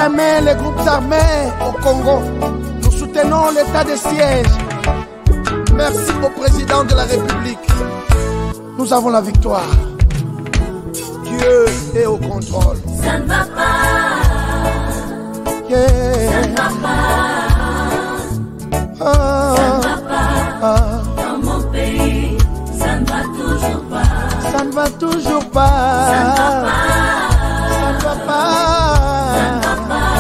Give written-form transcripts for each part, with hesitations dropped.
jamais les groupes armés au Congo. Nous soutenons l'état de siège. Merci au président de la République. Nous avons la victoire. Dieu est au contrôle. Ça ne va pas. Yeah. Ça ne va pas. Ça ne va pas. Dans mon pays, ça ne va toujours pas. Ça ne va toujours pas. Ça ne va pas. Ça ne va pas. Ça ne va pas.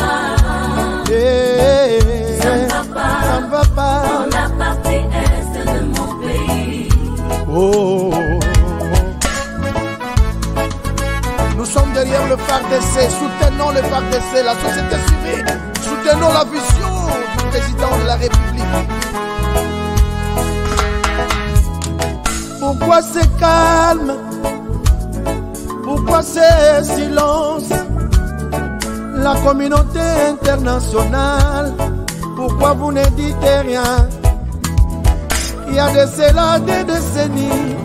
Yeah. Ça ne va pas. Ça ne va pas. Dans la partie est de mon pays. Oh. Nous sommes derrière le FARDC, soutenons le FARDC, la société civile, soutenons la vision du président de la République. Pourquoi c'est calme? Pourquoi c'est silence? La communauté internationale, pourquoi vous ne dites rien? Il y a de cela des décennies.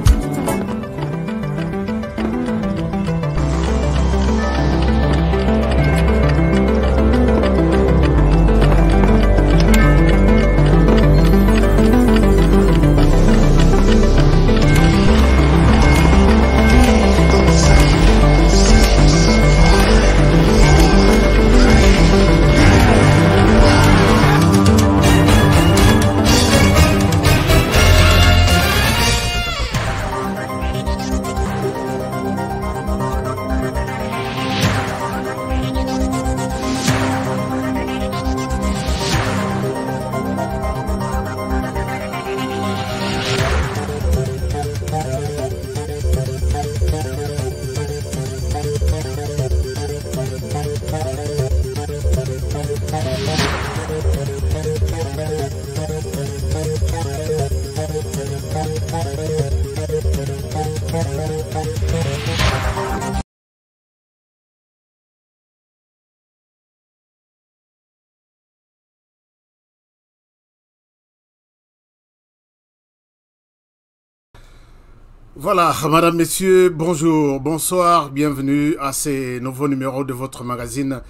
Voilà, madame, messieurs, bonjour, bonsoir, bienvenue à ces nouveaux numéros de votre magazine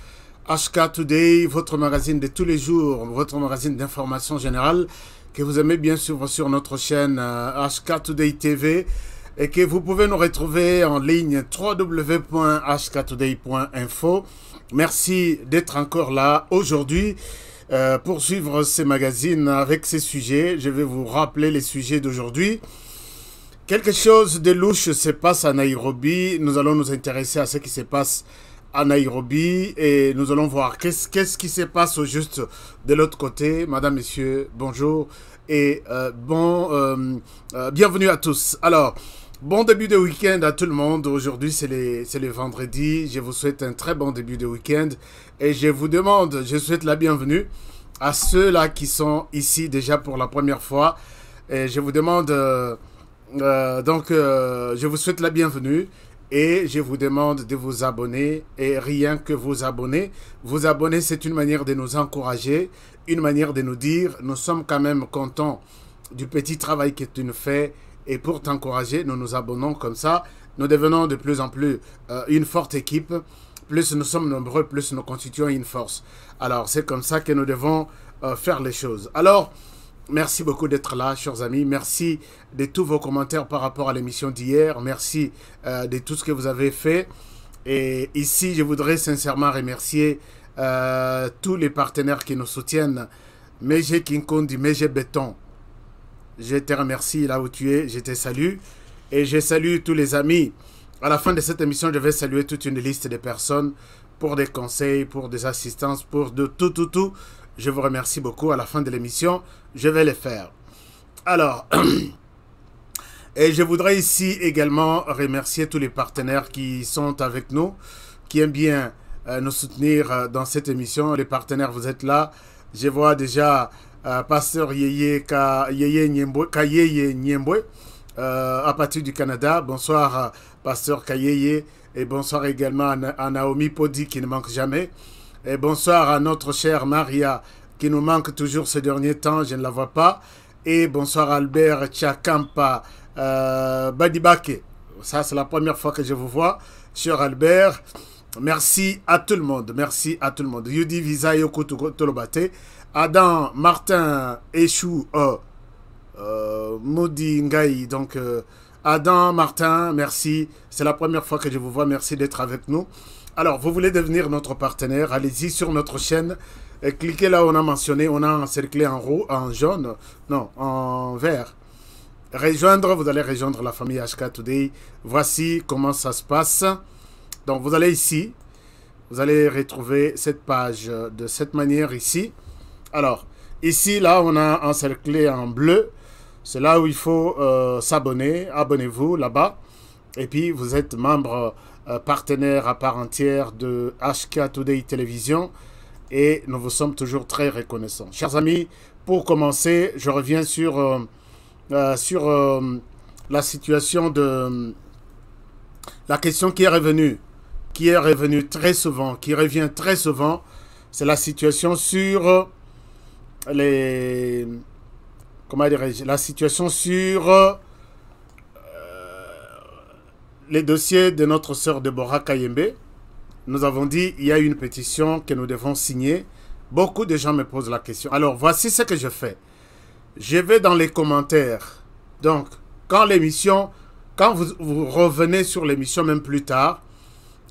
HK Today, votre magazine de tous les jours, votre magazine d'information générale que vous aimez bien suivre sur notre chaîne HK Today TV et que vous pouvez nous retrouver en ligne www.hktoday.info. Merci d'être encore là aujourd'hui pour suivre ces magazines avec ces sujets. Je vais vous rappeler les sujets d'aujourd'hui. Quelque chose de louche se passe à Nairobi. Nous allons nous intéresser à ce qui se passe à Nairobi et nous allons voir qu'est-ce qui se passe au juste de l'autre côté. Madame, messieurs, bonjour et bienvenue à tous. Alors, bon début de week-end à tout le monde. Aujourd'hui, c'est le vendredi. Je vous souhaite un très bon début de week-end et je souhaite la bienvenue à ceux-là qui sont ici déjà pour la première fois. Et je vous demande... je vous souhaite la bienvenue et je vous demande de vous abonner et rien que vous abonner. Vous abonner, c'est une manière de nous encourager, une manière de nous dire nous sommes quand même contents du petit travail que tu nous fais et pour t'encourager, nous nous abonnons comme ça. Nous devenons de plus en plus une forte équipe. Plus nous sommes nombreux, plus nous constituons une force. Alors, c'est comme ça que nous devons faire les choses. Alors, merci beaucoup d'être là, chers amis. Merci de tous vos commentaires par rapport à l'émission d'hier. Merci de tout ce que vous avez fait. Et ici, je voudrais sincèrement remercier tous les partenaires qui nous soutiennent. Meje Kinkondi, Meje Béton. Je te remercie là où tu es. Je te salue. Et je salue tous les amis. À la fin de cette émission, je vais saluer toute une liste de personnes pour des conseils, pour des assistances, pour de tout. Je vous remercie beaucoup. À la fin de l'émission, je vais les faire. Alors, et je voudrais ici également remercier tous les partenaires qui sont avec nous, qui aiment bien nous soutenir dans cette émission. Les partenaires, vous êtes là. Je vois déjà Pasteur Yeye Nyembwe à partir du Canada. Bonsoir, Pasteur Kayeye. Et bonsoir également à Naomi Podi qui ne manque jamais. Et bonsoir à notre chère Maria qui nous manque toujours ces derniers temps, je ne la vois pas. Et bonsoir Albert Tchakampa Badibake. Ça, c'est la première fois que je vous vois, cher Albert. Merci à tout le monde. Merci à tout le monde. Yudi Visa Yoko Tolobate. Adam Martin Échou. Maudit Ngaï. Donc, Adam Martin, merci. C'est la première fois que je vous vois. Merci d'être avec nous. Alors, vous voulez devenir notre partenaire? Allez-y sur notre chaîne. Et cliquez là où on a mentionné. On a encerclé en rouge, en jaune. Non, en vert. Rejoindre, vous allez rejoindre la famille HK Today. Voici comment ça se passe. Donc, vous allez ici. Vous allez retrouver cette page de cette manière ici. Alors, ici, là, on a encerclé en bleu. C'est là où il faut s'abonner. Abonnez-vous là-bas. Et puis, vous êtes membre partenaire à part entière de HK Today Télévision. Et nous vous sommes toujours très reconnaissants. Chers amis, pour commencer, je reviens sur la situation de la question qui est revenue très souvent, qui revient très souvent, c'est la situation sur les, comment dirais-je, la situation sur les dossiers de notre sœur Deborah Kayembe. Nous avons dit, il y a une pétition que nous devons signer. Beaucoup de gens me posent la question. Alors, voici ce que je fais. Je vais dans les commentaires. Donc, quand vous revenez sur l'émission, même plus tard,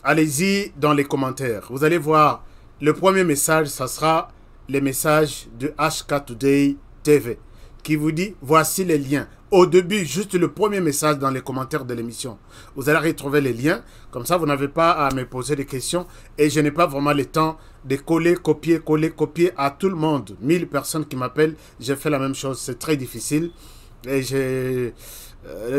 allez-y dans les commentaires. Vous allez voir, le premier message, ça sera le message de HK Today TV qui vous dit, voici les liens. Au début, juste le premier message dans les commentaires de l'émission. Vous allez retrouver les liens. Comme ça, vous n'avez pas à me poser des questions. Et je n'ai pas vraiment le temps de coller, copier à tout le monde. 1000 personnes qui m'appellent, j'ai fait la même chose. C'est très difficile. Et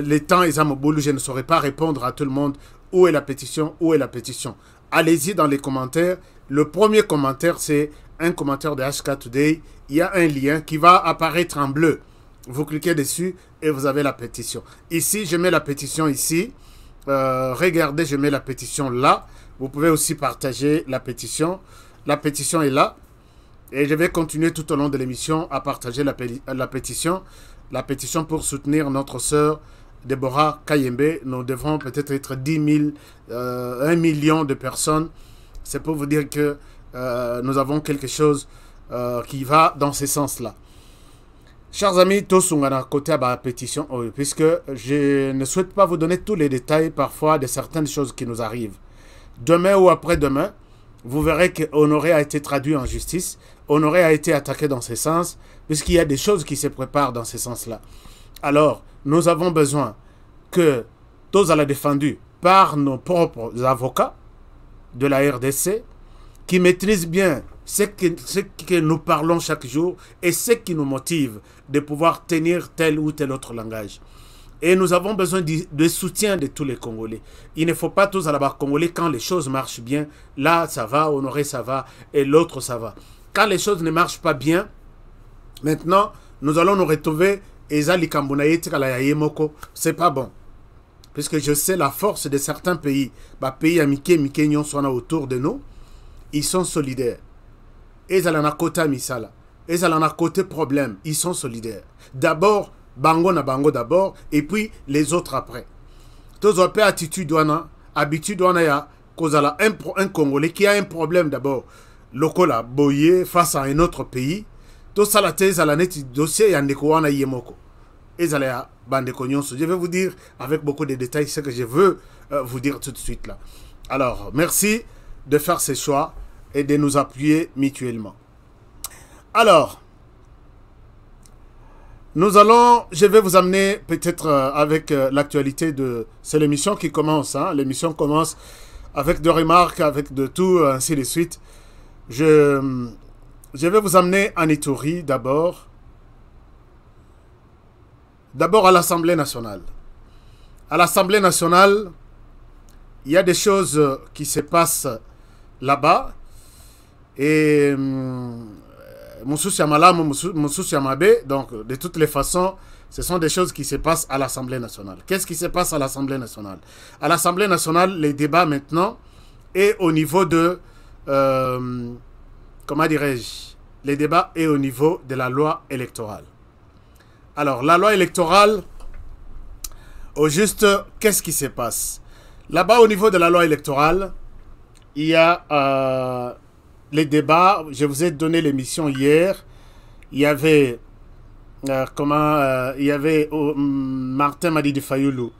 les temps, ils ont mon boulot. Je ne saurais pas répondre à tout le monde. Où est la pétition? Où est la pétition? Allez-y dans les commentaires. Le premier commentaire, c'est un commentaire de HK Today. Il y a un lien qui va apparaître en bleu. Vous cliquez dessus et vous avez la pétition. Ici, je mets la pétition ici. Regardez, je mets la pétition là. Vous pouvez aussi partager la pétition. La pétition est là. Et je vais continuer tout au long de l'émission à partager la pétition. La pétition pour soutenir notre sœur Deborah Kayembe. Nous devrons peut-être être 10 000, 1 million de personnes. C'est pour vous dire que nous avons quelque chose qui va dans ce sens-là. Chers amis, tous on a côté à la pétition, puisque je ne souhaite pas vous donner tous les détails parfois de certaines choses qui nous arrivent. Demain ou après-demain, vous verrez que Honoré a été traduit en justice. Honoré a été attaqué dans ce sens, puisqu'il y a des choses qui se préparent dans ce sens-là. Alors, nous avons besoin que tous soient défendus par nos propres avocats de la RDC, qui maîtrisent bien ce que nous parlons chaque jour et ce qui nous motive de pouvoir tenir tel ou tel autre langage. Et nous avons besoin de soutien de tous les Congolais. Il ne faut pas tous à la barre Congolais quand les choses marchent bien. Là, ça va, Honoré, ça va, et l'autre, ça va. Quand les choses ne marchent pas bien, maintenant, nous allons nous retrouver Ezali Kambunaïti Kalayayemoko. C'est pas bon. Puisque je sais la force de certains pays. Pays américains, Mikenyon sont autour de nous. Ils sont solidaires. Ils ont un côté misala. Ils ont un côté problème. Ils sont solidaires. D'abord, bango na bango d'abord, et puis les autres après. Tous ont attitude douana, habitude douana ya, kozala un Congolais qui a un problème d'abord. Lokola boye face à un autre pays. Tout ça la thèse à la net dossier yandeko wana yemoko. Ezala bandeko nyonso. Je vais vous dire avec beaucoup de détails ce que je veux vous dire tout de suite là. Alors, merci de faire ces choix et de nous appuyer mutuellement. Alors, je vais vous amener peut-être avec l'actualité de... C'est l'émission qui commence, hein? L'émission commence avec des remarques, avec de tout, ainsi de suite. Je vais vous amener en Ituri d'abord. D'abord à l'Assemblée nationale. À l'Assemblée nationale, il y a des choses qui se passent là-bas. Et Moussous Yamalam, Moussous Yamabe, donc de toutes les façons, ce sont des choses qui se passent à l'Assemblée nationale. Qu'est-ce qui se passe à l'Assemblée nationale? À l'Assemblée nationale, les débats maintenant est au niveau de... comment dirais-je? Les débats est au niveau de la loi électorale. Alors, la loi électorale, au juste, qu'est-ce qui se passe? Là-bas, au niveau de la loi électorale, il y a les débats. Je vous ai donné l'émission hier. Il y avait Martin Madidi Fayoulou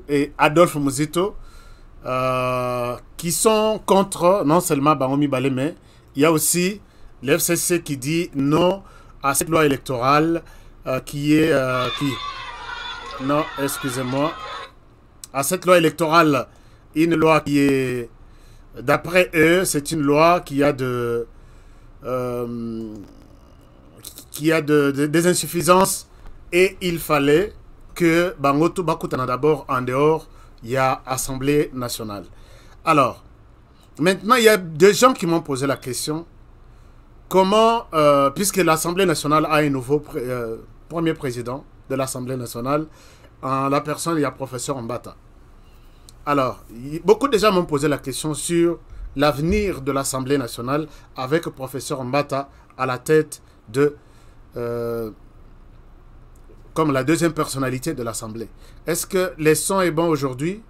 et Adolphe Mouzito qui sont contre non seulement Bangomi Balé, mais il y a aussi l'FCC qui dit non à cette loi électorale non, excusez-moi, à cette loi électorale, une loi qui est, d'après eux, c'est une loi qui a des insuffisances et il fallait que Bangoto Bakutana d'abord en dehors, il y a Assemblée nationale. Alors, maintenant, il y a des gens qui m'ont posé la question, comment, puisque l'Assemblée nationale a un nouveau premier président de l'Assemblée nationale, en la personne, il y a professeur Mbata. Alors, beaucoup de gens m'ont posé la question sur l'avenir de l'Assemblée nationale avec professeur Mbata à la tête de comme la deuxième personnalité de l'Assemblée. Est-ce que les sons est bon aujourd'hui?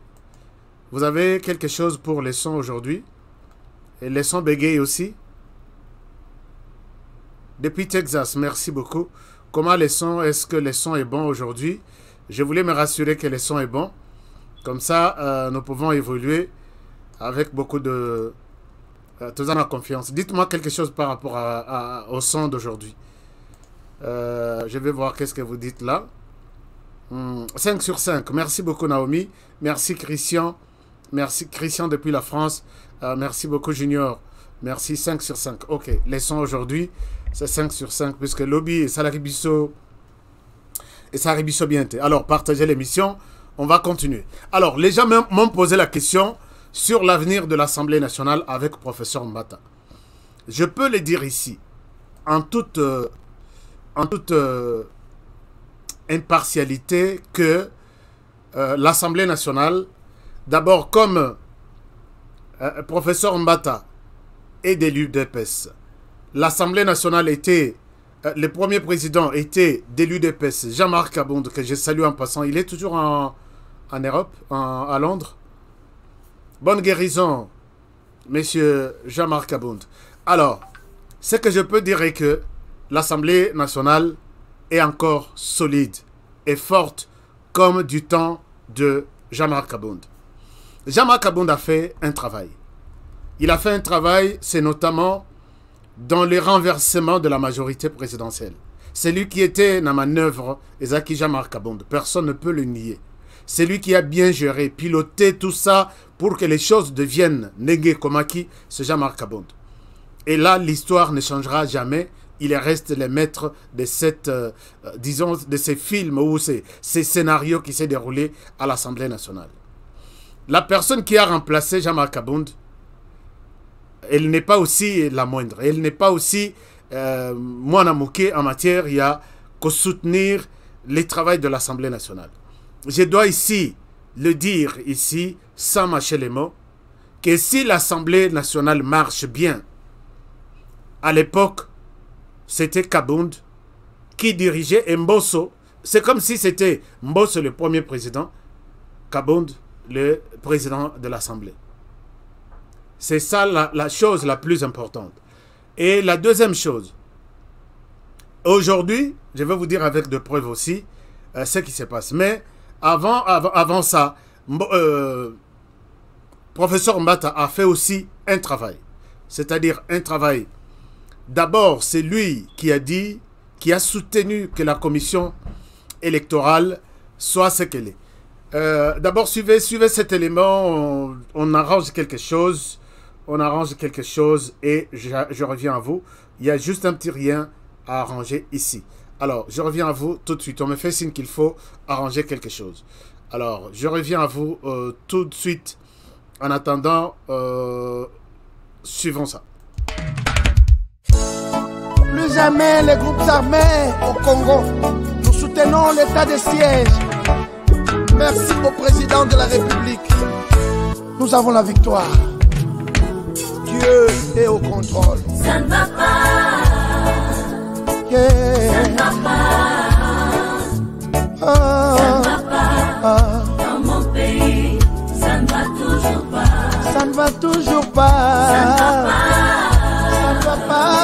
Vous avez quelque chose pour les sons aujourd'hui? Et les sons bégayent aussi? Depuis Texas, merci beaucoup. Comment les sons? Est-ce que les sons est bon aujourd'hui? Je voulais me rassurer que les sons est bon. Comme ça, nous pouvons évoluer avec beaucoup de... tous en confiance. Dites-moi quelque chose par rapport au son d'aujourd'hui. Je vais voir qu'est-ce que vous dites là. 5 sur 5. Merci beaucoup Naomi. Merci Christian. Merci Christian depuis la France. Merci beaucoup Junior. Merci 5 sur 5. Ok, les sons aujourd'hui, c'est 5 sur 5 puisque Lobby et Salaribiso et Saribiso bien. Alors, partagez l'émission. On va continuer. Alors, les gens m'ont posé la question sur l'avenir de l'Assemblée nationale avec professeur Mbata. Je peux le dire ici, en toute impartialité, que l'Assemblée nationale, d'abord comme professeur Mbata est de l'UDPS, l'Assemblée nationale était, le premier président était de l'UDPS, Jean-Marc Kabound, que je salue en passant, il est toujours en Europe, à Londres. Bonne guérison, monsieur Jean-Marc Kabound. Alors, ce que je peux dire est que l'Assemblée nationale est encore solide et forte comme du temps de Jean-Marc Kabound. Jean-Marc Kabound a fait un travail. Il a fait un travail, c'est notamment dans le renversement de la majorité présidentielle. C'est lui qui était dans la manœuvre, Ezaki Jean-Marc Kabound. Personne ne peut le nier. C'est lui qui a bien géré, piloté tout ça pour que les choses deviennent Negué Komaki, c'est Jean-Marc Kabound. Et là, l'histoire ne changera jamais. Il reste le maître de cette, disons, de ces films ou ces scénarios qui s'est déroulé à l'Assemblée nationale. La personne qui a remplacé Jean-Marc Kabound, elle n'est pas aussi la moindre. Elle n'est pas aussi Moana Mouké en matière, il y a qu'à soutenir le travail de l'Assemblée nationale. Je dois ici le dire ici, sans mâcher les mots, que si l'Assemblée nationale marche bien, à l'époque, c'était Kabound qui dirigeait Mbosso. C'est comme si c'était Mbosso le premier président, Kabound le président de l'Assemblée. C'est ça la chose la plus importante. Et la deuxième chose, aujourd'hui, je vais vous dire avec des preuves aussi ce qui se passe. Mais avant ça, professeur Mbata a fait aussi un travail. C'est-à-dire un travail. D'abord, c'est lui qui a dit, qui a soutenu que la commission électorale soit ce qu'elle est. D'abord, suivez cet élément, on arrange quelque chose. On arrange quelque chose et je reviens à vous. Il y a juste un petit rien à arranger ici. Alors, je reviens à vous tout de suite. On me fait signe qu'il faut arranger quelque chose. Alors, je reviens à vous tout de suite. En attendant, suivons ça. Plus jamais les groupes armés au Congo. Nous soutenons l'état de siège. Merci au président de la République. Nous avons la victoire. Dieu est au contrôle. Ça ne va pas. Yeah. Ça ne va pas. Ça ne va pas. Dans mon pays, ça ne va toujours pas. Ça ne va pas. Ça ne va pas.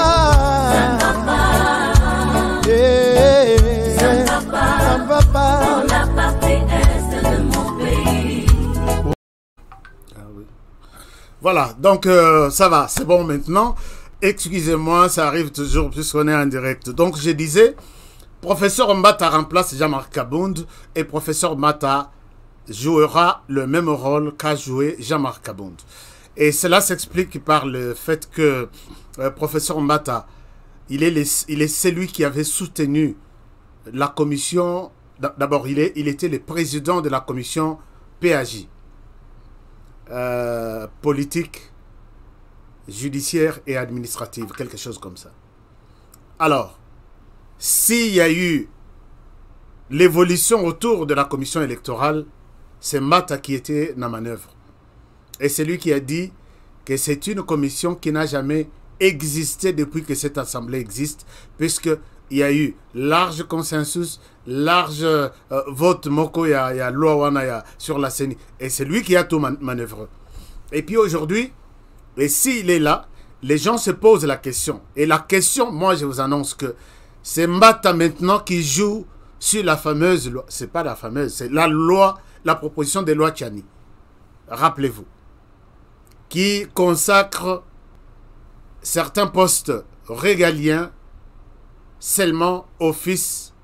Ça ne va pas. Eh, Ça ne va pas. ça ne va pas. Dans la partie est de mon pays. Ah oui. Voilà, donc ça va, c'est bon maintenant. Excusez-moi, ça arrive toujours puisqu'on est en direct. Donc je disais, professeur Mbata remplace Jean-Marc Kabound et professeur Mbata jouera le même rôle qu'a joué Jean-Marc Kabound. Et cela s'explique par le fait que professeur Mbata, il est celui qui avait soutenu la commission. D'abord, il était le président de la commission PAJ, politique, judiciaire et administrative, quelque chose comme ça. Alors, s'il y a eu l'évolution autour de la commission électorale, c'est Mbata qui était dans la manœuvre. Et c'est lui qui a dit que c'est une commission qui n'a jamais existé depuis que cette assemblée existe, puisqu'il y a eu large consensus, large vote moko, il y a loi wana sur la CENI. Et c'est lui qui a tout manœuvré. Et puis aujourd'hui, et s'il est là, les gens se posent la question. Et la question, moi je vous annonce que c'est Mbata maintenant qui joue sur la fameuse loi. C'est pas la fameuse, c'est la loi, la proposition de loi Tchani. Rappelez-vous. Qui consacre certains postes régaliens seulement au fils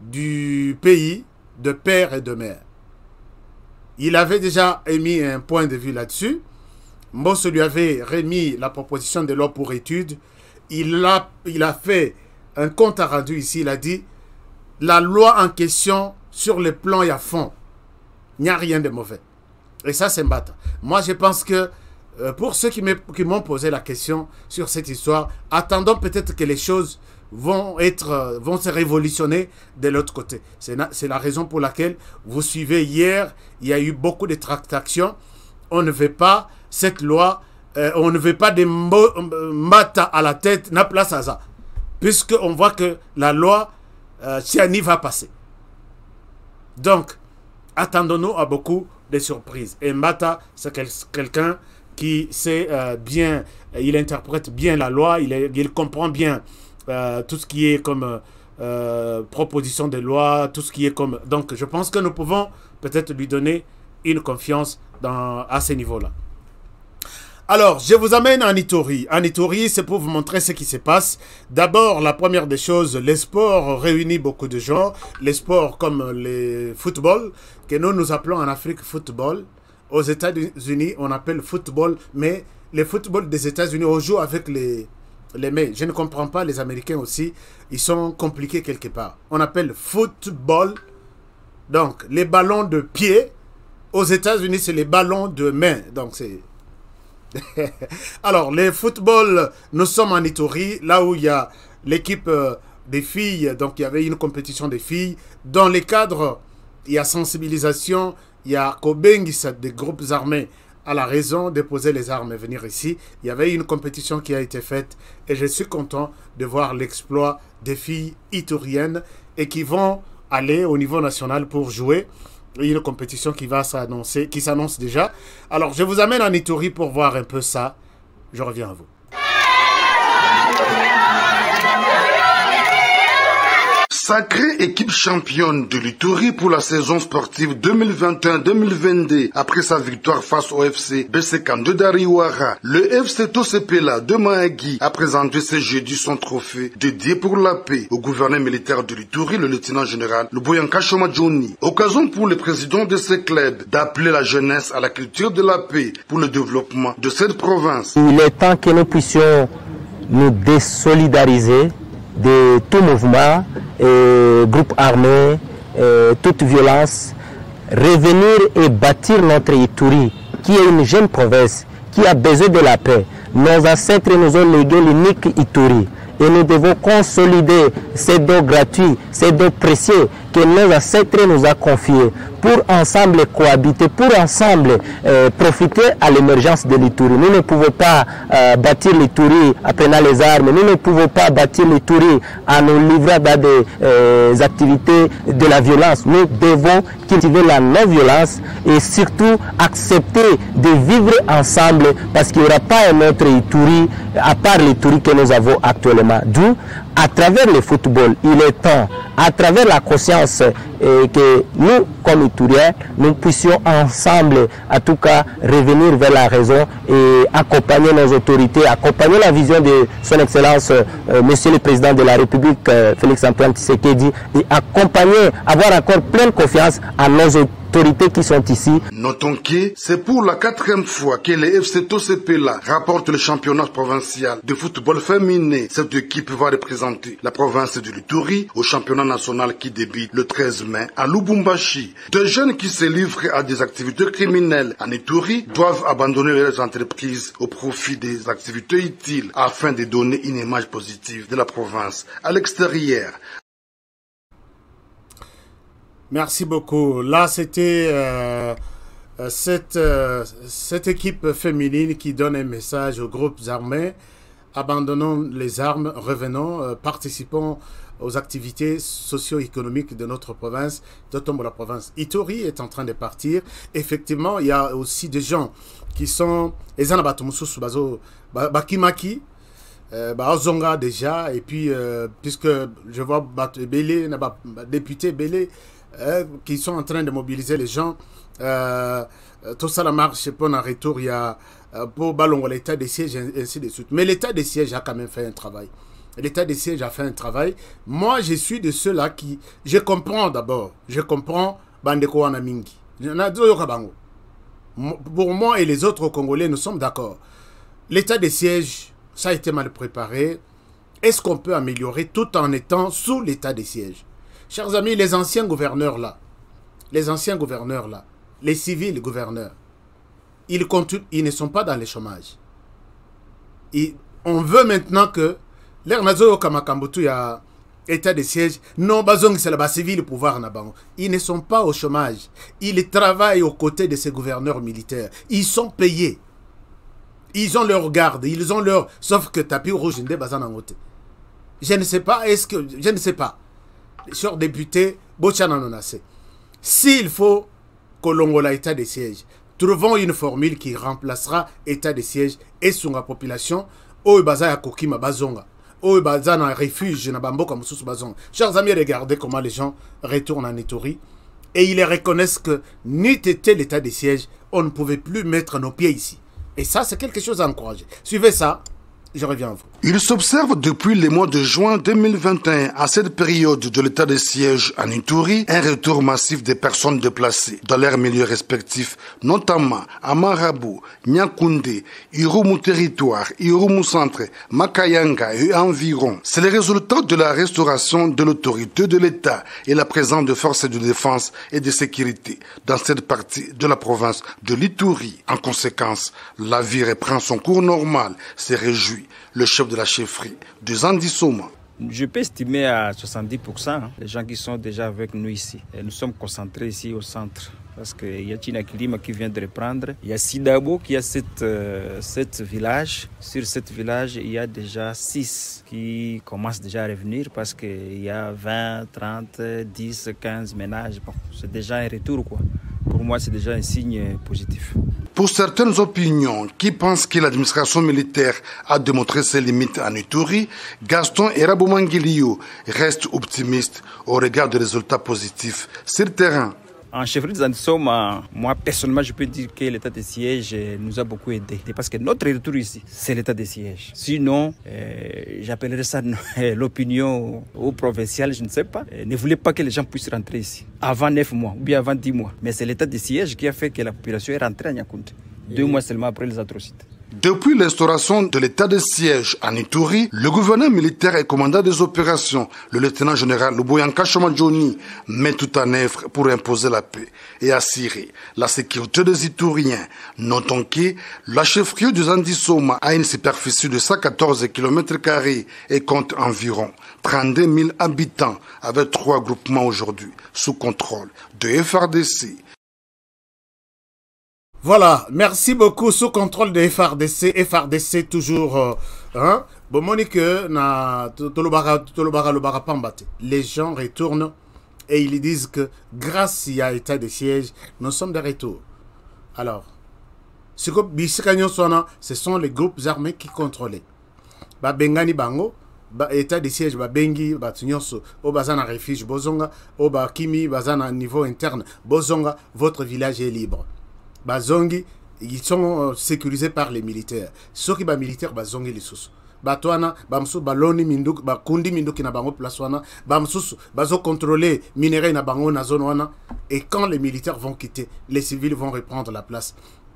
du pays, de père et de mère. Il avait déjà émis un point de vue là-dessus. Mbosso lui avait remis la proposition de loi pour étude. Il a fait un compte à rendu ici. Il a dit la loi en question sur le plan et à fond, il n'y a rien de mauvais. Et ça, c'est Mbata. Moi, je pense que pour ceux qui m'ont posé la question sur cette histoire, attendons peut-être que les choses vont se révolutionner de l'autre côté. C'est la raison pour laquelle vous suivez hier, il y a eu beaucoup de tractations. On ne veut pas cette loi, on ne veut pas des Mbata à la tête, n'a place à ça. Puisqu'on voit que la loi Tchani va passer. Donc, attendons-nous à beaucoup de surprises. Et Mbata, c'est quelqu'un qui sait bien, il interprète bien la loi, il comprend bien tout ce qui est comme proposition de loi, tout ce qui est comme... Donc, je pense que nous pouvons peut-être lui donner une confiance à ce niveau-là. Alors, je vous amène en Ituri. En Ituri, c'est pour vous montrer ce qui se passe. D'abord, la première des choses, les sports réunissent beaucoup de gens. Les sports comme le football, que nous appelons en Afrique football. Aux États-Unis, on appelle football, mais le football des États-Unis, on joue avec les mains. Je ne comprends pas, les Américains aussi, ils sont compliqués quelque part. On appelle football, donc les ballons de pied. Aux États-Unis, c'est les ballons de main. Donc, c'est... Alors, les football, nous sommes en Ituri, là où il y a l'équipe des filles. Donc, il y avait une compétition des filles. Dans les cadres, il y a sensibilisation, il y a Kobengisa, des groupes armés, à la raison de poser les armes et venir ici. Il y avait une compétition qui a été faite et je suis content de voir l'exploit des filles ituriennes et qui vont aller au niveau national pour jouer. Il y a une compétition qui va s'annoncer, qui s'annonce déjà. Alors, je vous amène en Ituri pour voir un peu ça. Je reviens à vous. Sacrée équipe championne de l'Ituri pour la saison sportive 2021-2022 après sa victoire face au FC BCK de Dariwara. Le FC Tosepela de Mahagui a présenté ce jeudi son trophée dédié pour la paix au gouverneur militaire de l'Ituri, le lieutenant général Luboyanka Shomadjoni. Occasion pour le président de ce club d'appeler la jeunesse à la culture de la paix pour le développement de cette province. Il est temps que nous puissions nous désolidariser de tout mouvement, groupe armé, toute violence, revenir et bâtir notre Ituri, qui est une jeune province, qui a besoin de la paix. Nos ancêtres nous ont légué l'unique Ituri. Et nous devons consolider ces dons gratuits, ces dons précieux que nos ancêtres nous ont confié pour ensemble cohabiter, pour ensemble profiter à l'émergence de l'Ituri. Nous ne pouvons pas bâtir l'Ituri en prenant les armes, nous ne pouvons pas bâtir l'Ituri en nous livrant dans des activités de la violence. Nous devons cultiver la non-violence et surtout accepter de vivre ensemble parce qu'il n'y aura pas un autre Ituri à part l'Ituri que nous avons actuellement. D'où, à travers le football, il est temps, à travers la conscience que nous, comme Ituriens, nous puissions ensemble, en tout cas, revenir vers la raison et accompagner nos autorités, accompagner la vision de son Excellence, Monsieur le Président de la République, Félix-Antoine Tshisekedi, et accompagner, avoir encore pleine confiance à nos autorités qui sont ici. Notons que c'est pour la 4e fois que le FC Tosepela rapporte le championnat provincial de football féminin. Cette équipe va représenter la province de l'Ituri au championnat national qui débute le 13 mai à Lubumbashi. Des jeunes qui se livrent à des activités criminelles en Ituri doivent abandonner leurs entreprises au profit des activités utiles afin de donner une image positive de la province à l'extérieur. Merci beaucoup. Là, c'était cette équipe féminine qui donne un message aux groupes armés. Abandonnons les armes, revenons, participons aux activités socio-économiques de notre province, de la province. Ituri est en train de partir. Effectivement, il y a aussi des gens qui sont... Bakimaki, Bazonga déjà, et puis, puisque je vois Belé, député Belé, qui sont en train de mobiliser les gens. Tout ça, la marche pour un retour, il y a pour Balongo, l'état des sièges, ainsi de suite. Mais l'état des sièges a quand même fait un travail. L'état des sièges a fait un travail. Moi, je suis de ceux-là qui... Je comprends d'abord. Je comprends Bandeko Wanamingi. Pour moi et les autres Congolais, nous sommes d'accord. L'état des sièges, ça a été mal préparé. Est-ce qu'on peut améliorer tout en étant sous l'état des sièges? Chers amis, les anciens gouverneurs là, les civils gouverneurs, ils ne sont pas dans le chômage. On veut maintenant que l'air nazo kamakambutu ya état de siège, non bazong c'est la civil pouvoir na bango. Ils ne sont pas au chômage. Ils travaillent aux côtés de ces gouverneurs militaires. Ils sont payés. Ils ont leur garde, ils ont leur... Sauf que tapis rouge n'de bazan angote. Je ne sais pas, je ne sais pas. Sur député, s'il faut que l'on ait état de siège, trouvons une formule qui remplacera état de siège et sur la population. Chers amis, regardez comment les gens retournent en Ituri et ils reconnaissent que n'eût été l'état de siège, on ne pouvait plus mettre nos pieds ici. Et ça, c'est quelque chose à encourager. Suivez ça. Je reviens à vous. Il s'observe depuis le mois de juin 2021, à cette période de l'état de siège en Ituri, un retour massif des personnes déplacées dans leurs milieux respectifs, notamment à Marabou, Nyakoundé, Irumu Territoire, Irumu Centre, Makayanga et environ. C'est le résultat de la restauration de l'autorité de l'État et la présence de forces de défense et de sécurité dans cette partie de la province de l'Ituri. En conséquence, la vie reprend son cours normal, se réjouit le chef de la chefferie de Zandisoma. Je peux estimer à 70% les gens qui sont déjà avec nous ici. Et nous sommes concentrés ici au centre. Parce qu'il y a Tina Kilima qui vient de reprendre. Il y a Sidabo qui a sept villages. Sur 7 villages, il y a déjà 6 qui commencent déjà à revenir parce qu'il y a 20, 30, 10, 15 ménages. Bon, c'est déjà un retour, quoi. Pour moi, c'est déjà un signe positif. Pour certaines opinions qui pensent que l'administration militaire a démontré ses limites en Ituri, Gaston Eraboumangilio reste optimiste au regard des résultats positifs sur le terrain. En chefferie de Zandisoma, moi personnellement, je peux dire que l'état de siège nous a beaucoup aidé. Parce que notre retour ici, c'est l'état de siège. Sinon, j'appellerais ça l'opinion au provincial, je ne sais pas. Ne voulait pas que les gens puissent rentrer ici avant 9 mois ou bien avant 10 mois. Mais c'est l'état de siège qui a fait que la population est rentrée à Nyakoundé. 2 mois seulement après les atrocités. Depuis l'instauration de l'état de siège en Ituri, le gouverneur militaire et commandant des opérations, le lieutenant-général Luboyanka Chamadjoni, met tout en œuvre pour imposer la paix et assurer la sécurité des Ituriens. Notons que la chefferie du Zandisoma a une superficie de 114 km² et compte environ 32 000 habitants avec 3 groupements aujourd'hui sous contrôle de FRDC. Voilà, merci beaucoup. Sous contrôle de FRDC, FRDC toujours, bon, Monique, les gens retournent et ils disent que grâce à l'état de siège, nous sommes de retour. Alors, ce sont les groupes armés qui contrôlaient. Bengani Bango, état de siège, Bengi, Batunyoso, Obazana refuge, Bozonga, Oba Kimi, Bazana niveau interne, Bozonga, votre village est libre. Bazongi, ils sont sécurisés par les militaires. Ceux qui sont militaires, Bazongi les sous. Batouana, Bamsou, Baloni, Minduk, Bakundi, Minduk, na bango plaswana, Bamsou, Bazo contrôler, minerai, na bango, na zone. Et quand les militaires vont quitter, les civils vont reprendre la place.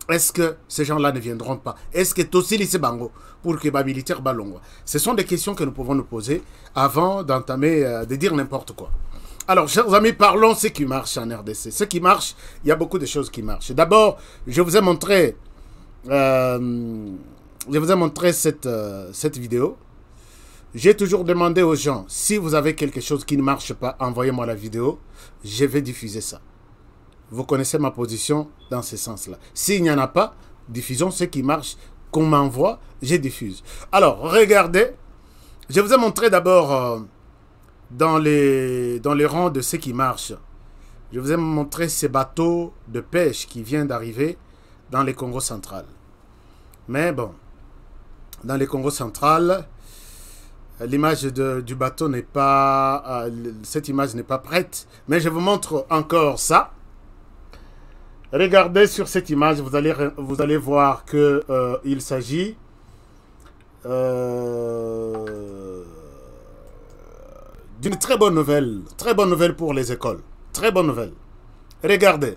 Est-ce que ces gens-là ne viendront pas? Est-ce que Tossi lycée Bango pour que les militaires ballongent? Ce sont des questions que nous pouvons nous poser avant d'entamer, de dire n'importe quoi. Alors, chers amis, parlons ce qui marche en RDC. Ce qui marche, il y a beaucoup de choses qui marchent. D'abord, je vous ai montré, cette vidéo. J'ai toujours demandé aux gens, si vous avez quelque chose qui ne marche pas, envoyez-moi la vidéo. Je vais diffuser ça. Vous connaissez ma position dans ce sens-là. S'il n'y en a pas, diffusons ce qui marche, qu'on m'envoie, je diffuse. Alors, regardez. Je vous ai montré d'abord... dans les rangs de ce qui marche, je vous ai montré ces bateaux de pêche qui viennent d'arriver dans les Congo central. Mais bon, dans les Congo central, l'image du bateau n'est pas... cette image n'est pas prête. Mais je vous montre encore ça. Regardez sur cette image, vous allez voir que il s'agit... d'une très bonne nouvelle pour les écoles. Très bonne nouvelle. Regardez.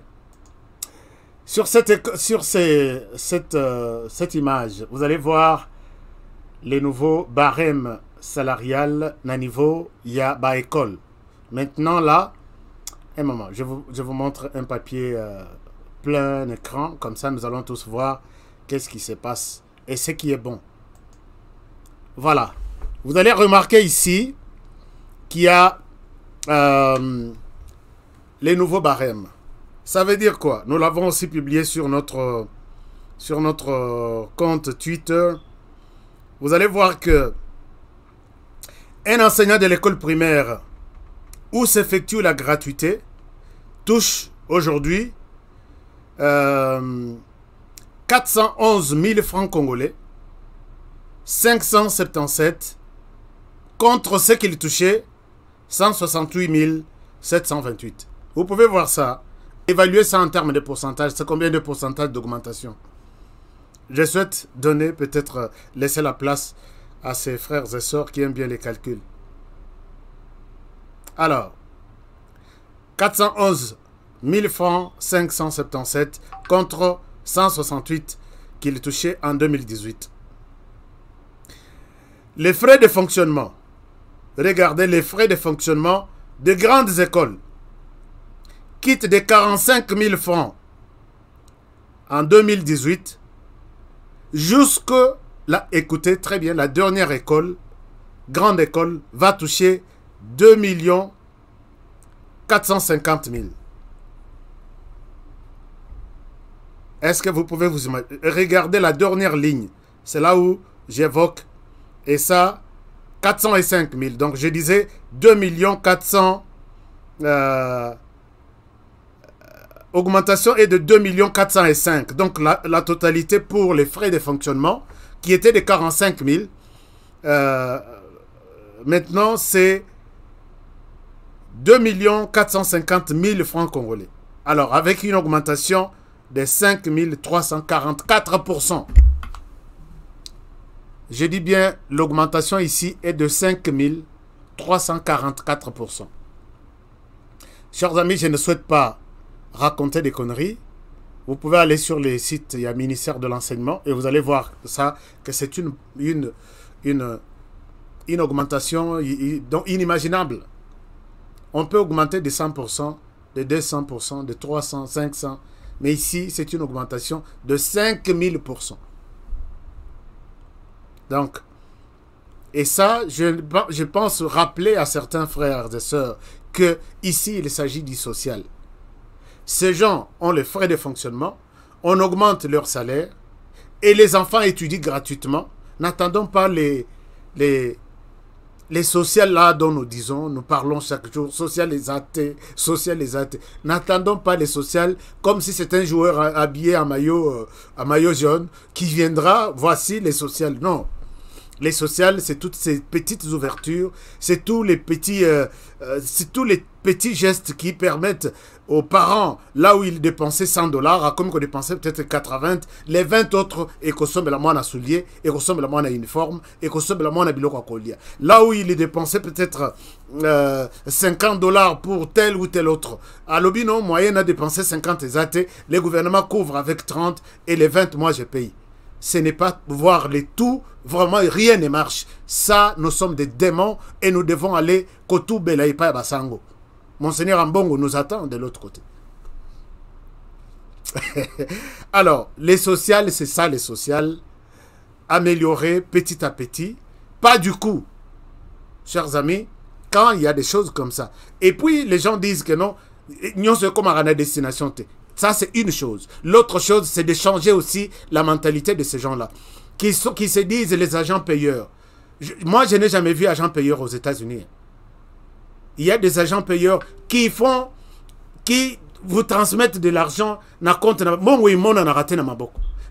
Sur cette image, vous allez voir les nouveaux barèmes salariales na niveau ya ba école. Maintenant là, un moment, je vous montre un papier plein écran, comme ça nous allons tous voir qu'est-ce qui se passe et ce qui est bon. Voilà. Vous allez remarquer ici qu'il y a les nouveaux barèmes. Ça veut dire quoi? Nous l'avons aussi publié sur notre compte Twitter. Vous allez voir que un enseignant de l'école primaire où s'effectue la gratuité touche aujourd'hui 411 000 francs congolais, 577 contre ce qu'il touchait 168 728. Vous pouvez voir ça. Évaluer ça en termes de pourcentage. C'est combien de pourcentage d'augmentation? Je souhaite donner, peut-être laisser la place à ses frères et sœurs qui aiment bien les calculs. Alors, 411 000 francs 577 contre 168 qu'il touchait en 2018. Les frais de fonctionnement. Regardez les frais de fonctionnement de grandes écoles. Quitte de 45 000 francs en 2018 jusqu'à, écoutez très bien, la dernière école, grande école, va toucher 2 450 000. Est-ce que vous pouvez vous imaginer? Regardez la dernière ligne. C'est là où j'évoque. Et ça, 405 000. Donc, je disais 2 400 000. Augmentation est de 2 405 000. Donc, la totalité pour les frais de fonctionnement, qui était de 45 000, maintenant, c'est 2 450 000 francs congolais. Alors, avec une augmentation de 5 344%. Je dis bien, l'augmentation ici est de 5 344%. Chers amis, je ne souhaite pas raconter des conneries, Vous pouvez aller sur les sites, il y a ministère de l'enseignement, et vous allez voir ça, que c'est une augmentation inimaginable. On peut augmenter de 100%, de 200%, de 300%, 500%, mais ici, c'est une augmentation de 5000%. Donc, et ça, je pense rappeler à certains frères et sœurs que ici, il s'agit du social. Ces gens ont les frais de fonctionnement, on augmente leur salaire et les enfants étudient gratuitement. N'attendons pas les sociales là dont nous disons, nous parlons chaque jour, social les athées. N'attendons pas les sociales comme si c'était un joueur habillé en maillot jaune qui viendra, voici les sociales. Non. Les sociales, c'est toutes ces petites ouvertures, c'est tous les petits gestes qui permettent aux parents, là où ils dépensaient $100, à comme ils dépensaient peut-être 80, les 20 autres, et consomment la moine à souliers, et consomment la moine à uniforme, et consomment la moine à biloko à collier. Là où ils dépensaient peut-être $50 pour tel ou tel autre. À l'obino, moyenne a dépensé 50 exacts, les gouvernements couvrent avec 30, et les 20, moi je paye. Ce n'est pas voir les tout, vraiment rien ne marche. Ça, nous sommes des démons et nous devons aller Kotou Belaïpa et Basango. Monseigneur Ambongo nous attend de l'autre côté. Alors, les sociales, c'est ça les sociales. Améliorer petit à petit. Pas du coup, chers amis, quand il y a des choses comme ça. Et puis, les gens disent que non, nous sommes comme à la destination. Ça, c'est une chose. L'autre chose, c'est de changer aussi la mentalité de ces gens-là. Qui se disent les agents payeurs. Moi, je n'ai jamais vu agents payeurs aux États-Unis. Il y a des agents payeurs qui vous transmettent de l'argent na compte.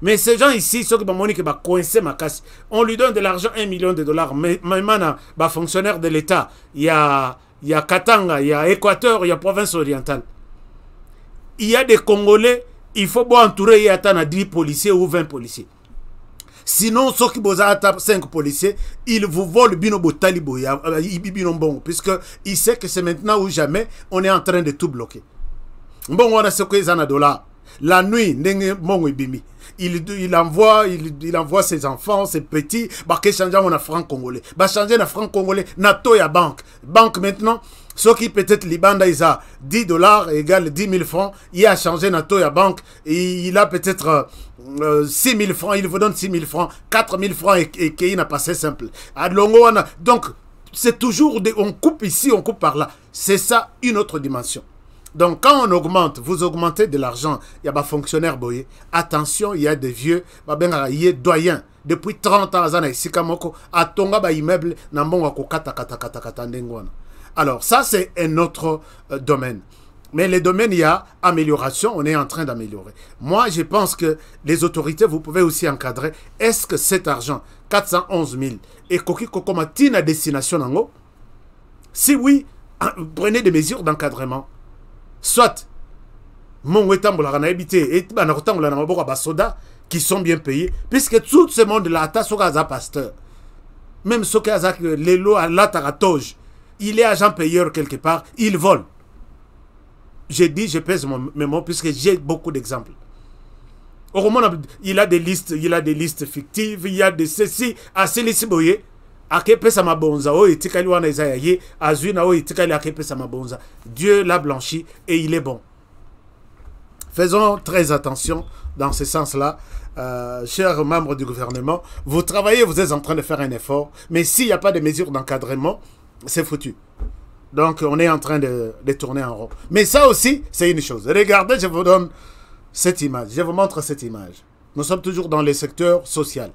Mais ces gens ici, ceux qui ont coincé ma casse, on lui donne de l'argent, $1 million. Mais maintenant, fonctionnaire de l'État, il y a Katanga, il y a Équateur, il y a province orientale. Il y a des Congolais, il faut entourer 10 policiers ou 20 policiers. Sinon, ceux qui ont 5 policiers, ils vous volent puisqu'ils savent que c'est maintenant ou jamais, on est en train de tout bloquer. Bon, on a ce que les dollars. La nuit, il envoie ses enfants, ses petits, qui changent en franc congolais. Changer en franc congolais, NATO et banque. Banque maintenant, ceux qui peut-être Libanda, ils ont $10 égale 10 000 francs. Il a changé NATO et banque. Et il a peut-être 6 000 francs. Il vous donne 6 000 francs, 4 000 francs et qu'il n'a pas assez simple. Donc, c'est toujours, on coupe ici, on coupe par là. C'est ça une autre dimension. Donc, quand on augmente, vous augmentez de l'argent, il y a des fonctionnaires boyés. Attention, il y a des vieux, il y a des doyens. Depuis 30 ans, à Tonga, immeuble, alors, ça, c'est un autre domaine. Mais les domaines, il y a amélioration, on est en train d'améliorer. Moi, je pense que les autorités, vous pouvez aussi encadrer. Est-ce que cet argent, 411 000, est à destination? Si oui, prenez des mesures d'encadrement. Soit, qui sont bien payés, puisque tout ce monde-là, pasteur, même ceux qui ont les lois à l'ataratoj, il est agent payeur quelque part, il vole. J'ai dit, je pèse mes mots, puisque j'ai beaucoup d'exemples. Il a des listes fictives, il y a des ceci, à ceci boye. Dieu l'a blanchi et il est bon. Faisons très attention dans ce sens-là. Chers membres du gouvernement, vous travaillez, vous êtes en train de faire un effort, mais s'il n'y a pas de mesures d'encadrement, c'est foutu. Donc, on est en train de tourner en rond. Mais ça aussi, c'est une chose. Regardez, je vous donne cette image. Je vous montre cette image. Nous sommes toujours dans les secteurs sociaux.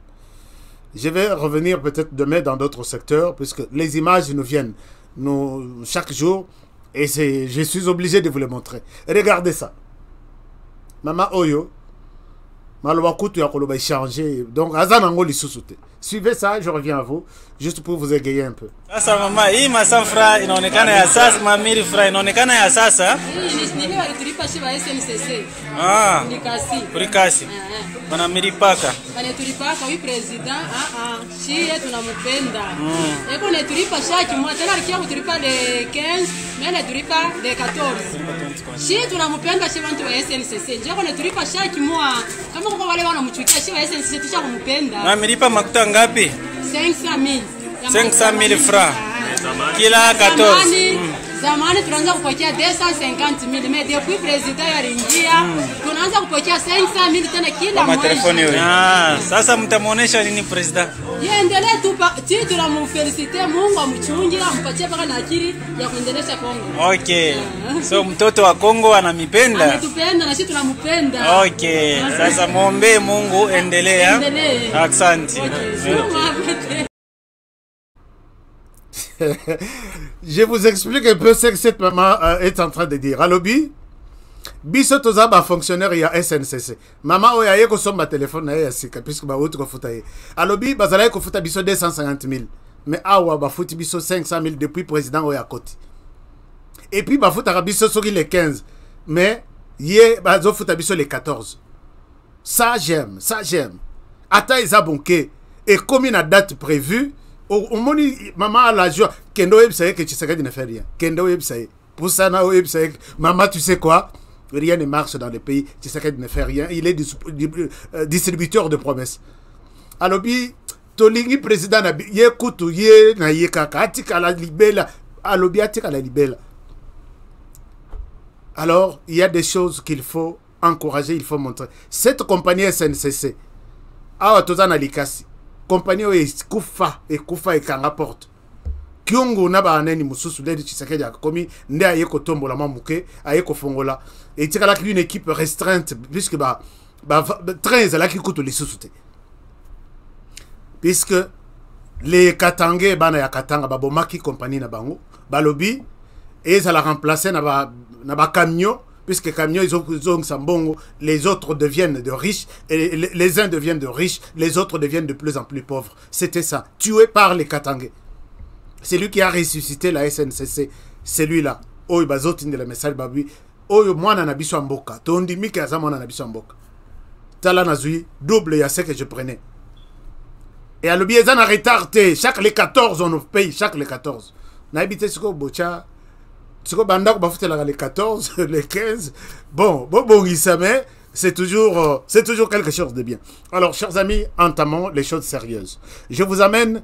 Je vais revenir peut-être demain dans d'autres secteurs, puisque les images nous viennent chaque jour, et je suis obligé de vous les montrer. Regardez ça. Mama Oyo, Malobakutu ya koloba échanger. Donc, Azanango li susute. Suivez ça, je reviens à vous, juste pour vous égayer un peu. Sasa mama, hii masafra inaonekana ya sasa, mamiri fra inaonekana ya sasa. Nini walitulipa shiba SNCC. Nikasi. Kurikasi. Bana miripaka. Bana tulipaka huyu president shie tunamupenda. Eko ne tulipa shaki mwa tena alikia kutulipa de 15, mene tulipa de 14. Shie tunamupenda shiba mtu wa SNCC. Njeko ne tulipa shaki mwa kama kwa wale wanamchukia shiba SNCC tusha kumupenda. Na miripa makuta ngapi? 500,000. 500,000 francs. Kila 14. Zamani tunaanza kupokea 250,000 mais depuis president yaringia tunaanza kupokea 500,000 tena kila mwezi. Sasa mtamuonesha nini president? Yeendelee tu tunamfelicite Mungu amchungie ampatie paka na akili ya kuendelesha Kongo. Okay. So mtoto wa Kongo anamipenda. Anatupenda na sisi tunampenda. Okay. Sasa muombe Mungu endelea. Asante. Je vous explique un peu ce que cette maman est en train de dire. Alobi, biso toza ba fonctionnaire ya SNCC. Maman oya ye ko somba téléphone na ya sika puisque ba autre ko futa ye. Alobi bazala ko futa biso 250,000. Mais awa ba futi biso 500,000 depuis président oya koti. Et puis ba futa biso soki les 15. Mais ye ba zo futa biso les 14. Ça j'aime, ça j'aime. Ata isa bonke et comme une date prévue. Au moni maman a la joie. Kendo websaye que Tshisekedi ne fait rien. Kendo websaye. Pour ça na websaye. Maman tu sais quoi? Rien ne marche dans le pays. Tshisekedi ne fait rien. Il est distributeur de promesses. Alobi tolingi président na ye kutu ye na ye kaka atika la libela. Alobi atika la libela. Alors il y a des choses qu'il faut encourager, il faut montrer. Cette compagnie SNCC awa tozana likasi. Compagnie kufa et kanga porte. Kyungu na ba aneni mususu ledi Tshisekedi akomi nde ayeko tombola mamuke ayeko fongola et tika la une équipe restreinte puisque ba 13 la ki kutu lisusu. Puisque les Katangé bana ya Katanga ba bomaki compagnie na bango balobi et ça la remplacer na ba camion. Puisque camions, ils ont Sambongo, les autres deviennent de riches, et les uns deviennent de riches, les autres deviennent de plus en plus pauvres. C'était ça, tué par les Katangé. C'est lui qui a ressuscité la SNCC, c'est lui-là. Oh, il bazot le message babi. Oh, moi, na biso mboka. Tondi mi kaza moi na biso mboka. Tala nazui double ya ce que je prenais. Et à l'objet en retardé, chaque les 14 on nous paye, chaque les 14. Na habité ce ko bocha. Les 14, les 15, bon, c'est toujours quelque chose de bien. Alors, chers amis, entamons les choses sérieuses. Je vous amène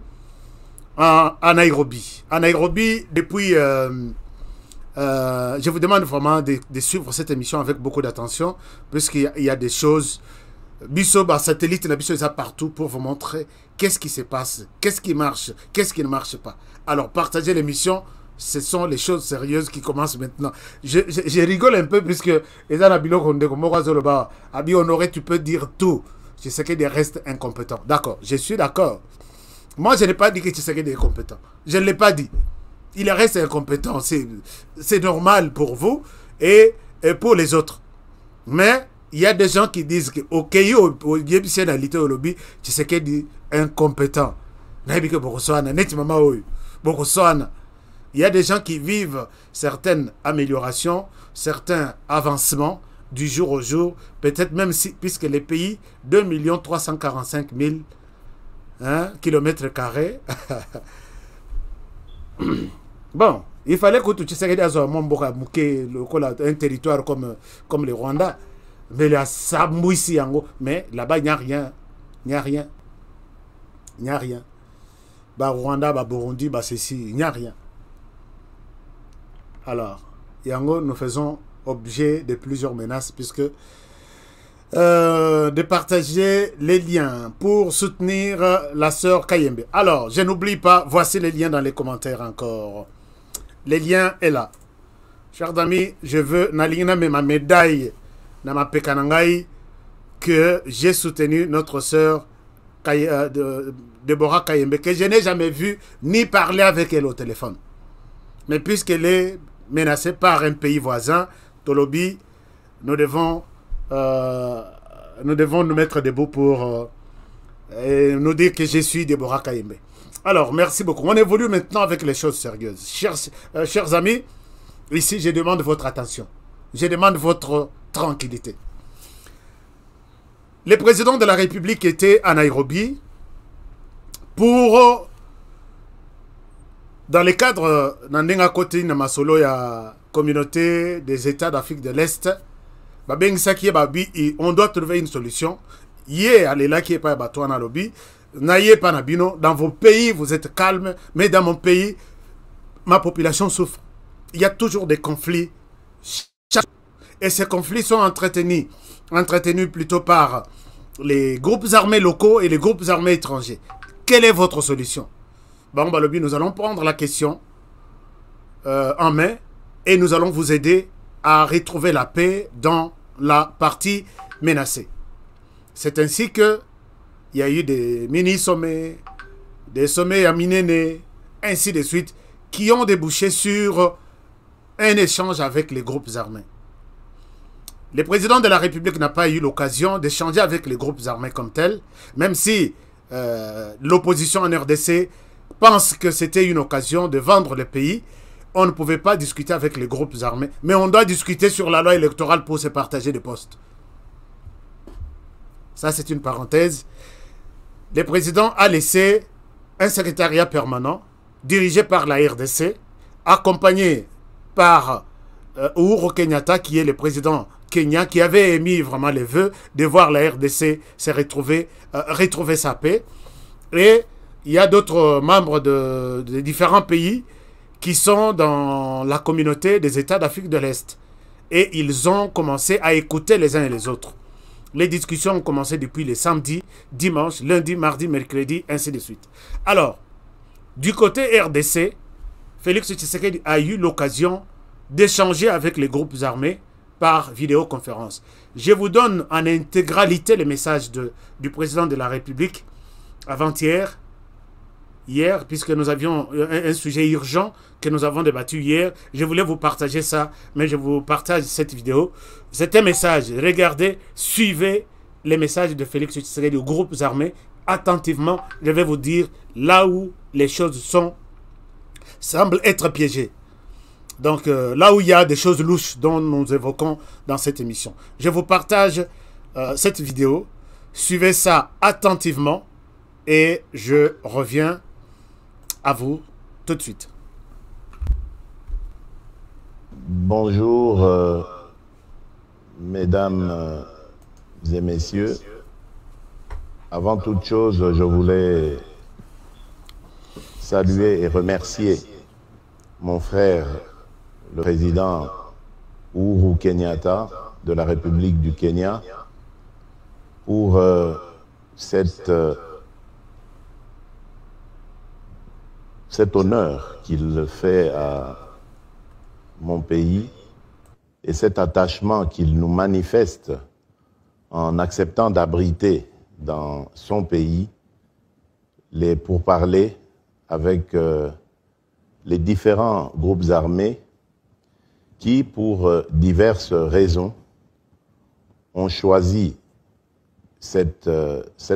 à Nairobi. À Nairobi, depuis... je vous demande vraiment de suivre cette émission avec beaucoup d'attention, puisqu'il y a des choses... Biso, satellite, biso, ça partout pour vous montrer qu'est-ce qui se passe, qu'est-ce qui marche, qu'est-ce qui ne marche pas. Alors, partagez l'émission. Ce sont les choses sérieuses qui commencent maintenant. Je rigole un peu puisque Abi Honoré, tu peux dire tout. Je sais qu'il reste incompétent. D'accord, je suis d'accord. Moi, je n'ai pas dit que Tshisekedi est compétent. Je ne l'ai pas dit. Il reste incompétent. C'est normal pour vous et pour les autres. Mais il y a des gens qui disent que Tshisekedi est incompétent. Il y a des gens qui vivent certaines améliorations, certains avancements du jour au jour, peut-être même si, puisque les pays, 2 345 000 km². Bon, il fallait que tu sais un territoire comme le Rwanda, mais là-bas, il n'y a rien. Il n'y a rien. Il n'y a rien. Bah, Rwanda, bah, Burundi, bah, ceci, il n'y a rien. Alors, Yango, nous faisons objet de plusieurs menaces puisque de partager les liens pour soutenir la sœur Kayembe. Alors, je n'oublie pas, voici les liens dans les commentaires encore. Les liens est là. Chers amis, je veux n'alina ma médaille dans ma pekanangai que j'ai soutenu notre sœur Deborah Kayembe, que je n'ai jamais vu ni parlé avec elle au téléphone. Mais puisqu'elle est menacée par un pays voisin, Tolobi, nous devons nous devons nous mettre debout pour nous dire que je suis Deborah Kayembe. Alors, merci beaucoup. On évolue maintenant avec les choses sérieuses. Chers amis, ici, je demande votre attention. Je demande votre tranquillité. Le président de la République était à Nairobi pour, dans le cadre de côté de Masolo, la communauté des États d'Afrique de l'Est, on doit trouver une solution. Dans vos pays, vous êtes calme, mais dans mon pays, ma population souffre. Il y a toujours des conflits. Et ces conflits sont entretenus plutôt par les groupes armés locaux et les groupes armés étrangers. Quelle est votre solution? Bon, Balobi, nous allons prendre la question en main et nous allons vous aider à retrouver la paix dans la partie menacée. C'est ainsi que il y a eu des mini-sommets, des sommets à Minene, ainsi de suite, qui ont débouché sur un échange avec les groupes armés. Le président de la République n'a pas eu l'occasion d'échanger avec les groupes armés comme tels, même si l'opposition en RDC pense que c'était une occasion de vendre le pays. On ne pouvait pas discuter avec les groupes armés, mais on doit discuter sur la loi électorale pour se partager des postes. Ça, c'est une parenthèse. Le président a laissé un secrétariat permanent dirigé par la RDC, accompagné par Uhuru Kenyatta, qui est le président Kenya, qui avait émis vraiment le vœu de voir la RDC se retrouver sa paix. Et il y a d'autres membres de différents pays qui sont dans la communauté des États d'Afrique de l'Est. Et ils ont commencé à écouter les uns et les autres. Les discussions ont commencé depuis le samedi, dimanche, lundi, mardi, mercredi, ainsi de suite. Alors, du côté RDC, Félix Tshisekedi a eu l'occasion d'échanger avec les groupes armés par vidéoconférence. Je vous donne en intégralité les messages du président de la République avant-hier, hier, puisque nous avions un sujet urgent que nous avons débattu hier. Je voulais vous partager ça, mais je vous partage cette vidéo. C'est un message. Regardez, suivez les messages de Félix Tshisekedi aux groupes armés attentivement. Je vais vous dire là où les choses semblent être piégées. Donc, là où il y a des choses louches dont nous évoquons dans cette émission. Je vous partage cette vidéo. Suivez ça attentivement et je reviens à vous tout de suite. Bonjour, mesdames et messieurs. Avant toute chose, je voulais saluer et remercier mon frère, le président Uhuru Kenyatta de la République du Kenya, pour cet honneur qu'il fait à mon pays et cet attachement qu'il nous manifeste en acceptant d'abriter dans son pays les pourparlers avec les différents groupes armés qui, pour diverses raisons, ont choisi cette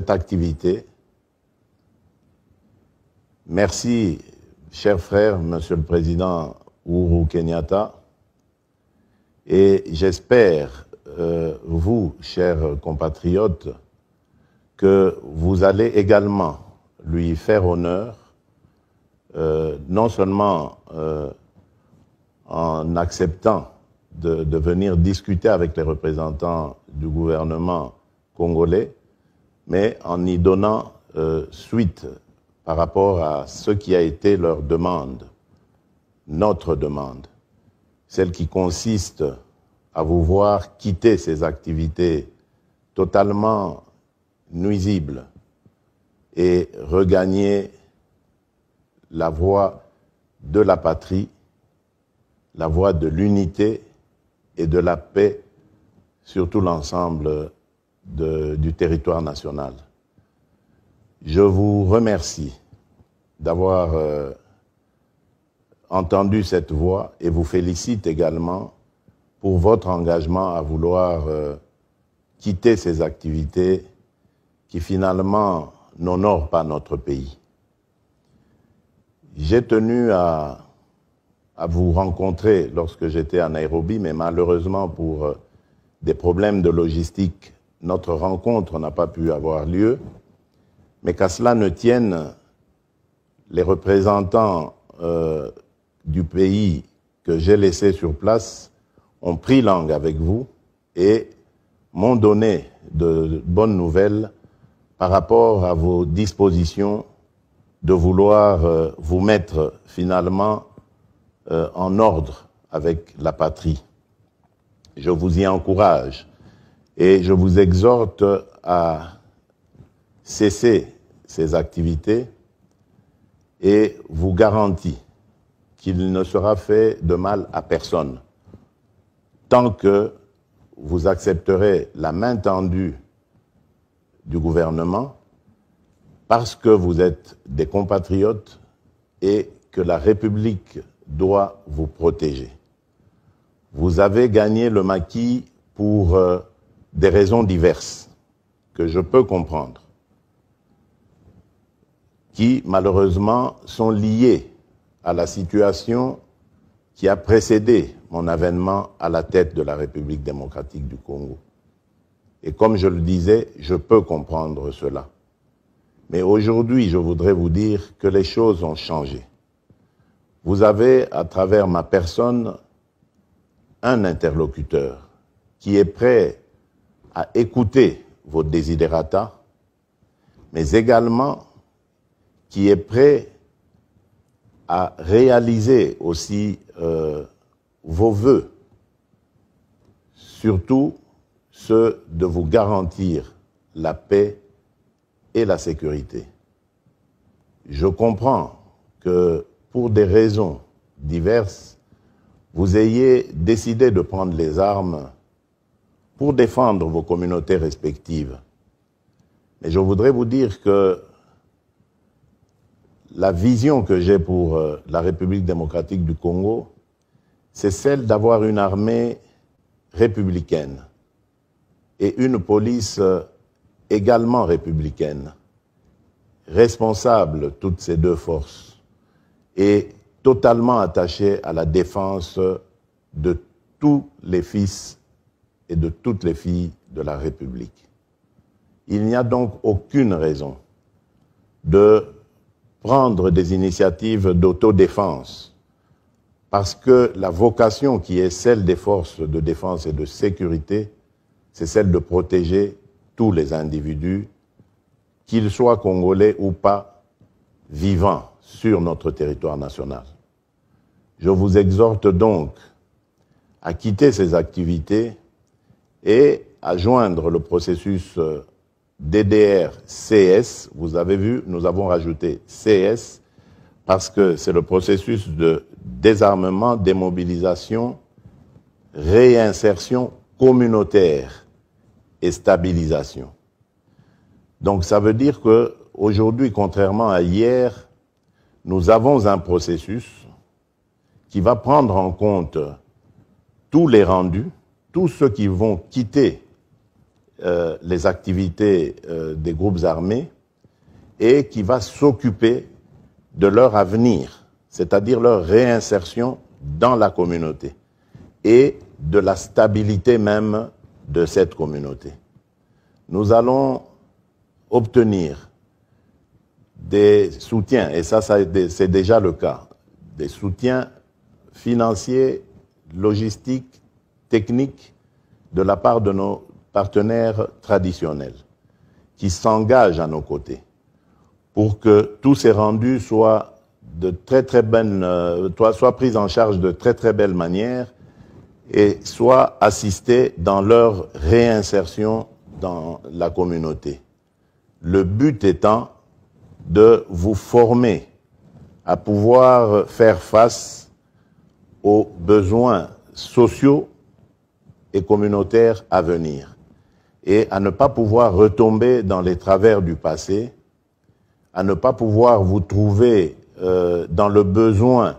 activité. Merci, cher frère, Monsieur le Président Uhuru Kenyatta, et j'espère, vous, chers compatriotes, que vous allez également lui faire honneur, non seulement en acceptant de venir discuter avec les représentants du gouvernement congolais, mais en y donnant suite par rapport à ce qui a été leur demande, notre demande, celle qui consiste à vous voir quitter ces activités totalement nuisibles et regagner la voie de la patrie, la voie de l'unité et de la paix sur tout l'ensemble du territoire national. Je vous remercie d'avoir entendu cette voix et vous félicite également pour votre engagement à vouloir quitter ces activités qui finalement n'honorent pas notre pays. J'ai tenu à vous rencontrer lorsque j'étais à Nairobi, mais malheureusement pour des problèmes de logistique, notre rencontre n'a pas pu avoir lieu. Mais qu'à cela ne tienne, les représentants du pays que j'ai laissés sur place ont pris langue avec vous et m'ont donné de bonnes nouvelles par rapport à vos dispositions de vouloir vous mettre finalement en ordre avec la patrie. Je vous y encourage et je vous exhorte à cesser ces activités et vous garantis qu'il ne sera fait de mal à personne tant que vous accepterez la main tendue du gouvernement parce que vous êtes des compatriotes et que la République doit vous protéger. Vous avez gagné le maquis pour des raisons diverses que je peux comprendre, qui malheureusement sont liées à la situation qui a précédé mon avènement à la tête de la République démocratique du Congo. Et comme je le disais, je peux comprendre cela. Mais aujourd'hui, je voudrais vous dire que les choses ont changé. Vous avez, à travers ma personne, un interlocuteur qui est prêt à écouter vos desiderata, mais également qui est prêt à réaliser aussi vos vœux, surtout ceux de vous garantir la paix et la sécurité. Je comprends que pour des raisons diverses, vous ayez décidé de prendre les armes pour défendre vos communautés respectives. Mais je voudrais vous dire que la vision que j'ai pour la République démocratique du Congo, c'est celle d'avoir une armée républicaine et une police également républicaine, responsable toutes ces deux forces et totalement attachée à la défense de tous les fils et de toutes les filles de la République. Il n'y a donc aucune raison de prendre des initiatives d'autodéfense parce que la vocation qui est celle des forces de défense et de sécurité, c'est celle de protéger tous les individus, qu'ils soient congolais ou pas, vivant sur notre territoire national. Je vous exhorte donc à quitter ces activités et à joindre le processus DDR-CS. Vous avez vu, nous avons rajouté CS parce que c'est le processus de désarmement, démobilisation, réinsertion communautaire et stabilisation. Donc ça veut dire qu'aujourd'hui, contrairement à hier, nous avons un processus qui va prendre en compte tous les rendus, tous ceux qui vont quitter les activités des groupes armés et qui va s'occuper de leur avenir, c'est-à-dire leur réinsertion dans la communauté et de la stabilité même de cette communauté. Nous allons obtenir des soutiens, et ça c'est déjà le cas, des soutiens financiers, logistiques, techniques de la part de nos partenaires traditionnels qui s'engagent à nos côtés pour que tous ces rendus soient pris en charge de très belle manière et soient assistés dans leur réinsertion dans la communauté. Le but étant de vous former à pouvoir faire face aux besoins sociaux et communautaires à venir et à ne pas pouvoir retomber dans les travers du passé, à ne pas pouvoir vous trouver dans le besoin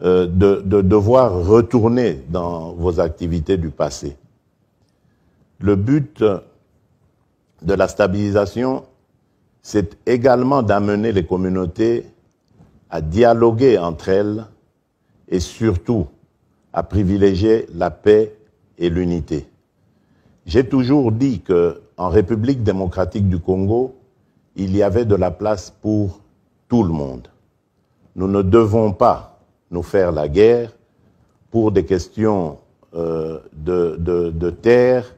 de devoir retourner dans vos activités du passé. Le but de la stabilisation, c'est également d'amener les communautés à dialoguer entre elles et surtout à privilégier la paix et l'unité. J'ai toujours dit qu'en République démocratique du Congo, il y avait de la place pour tout le monde. Nous ne devons pas nous faire la guerre pour des questions de terre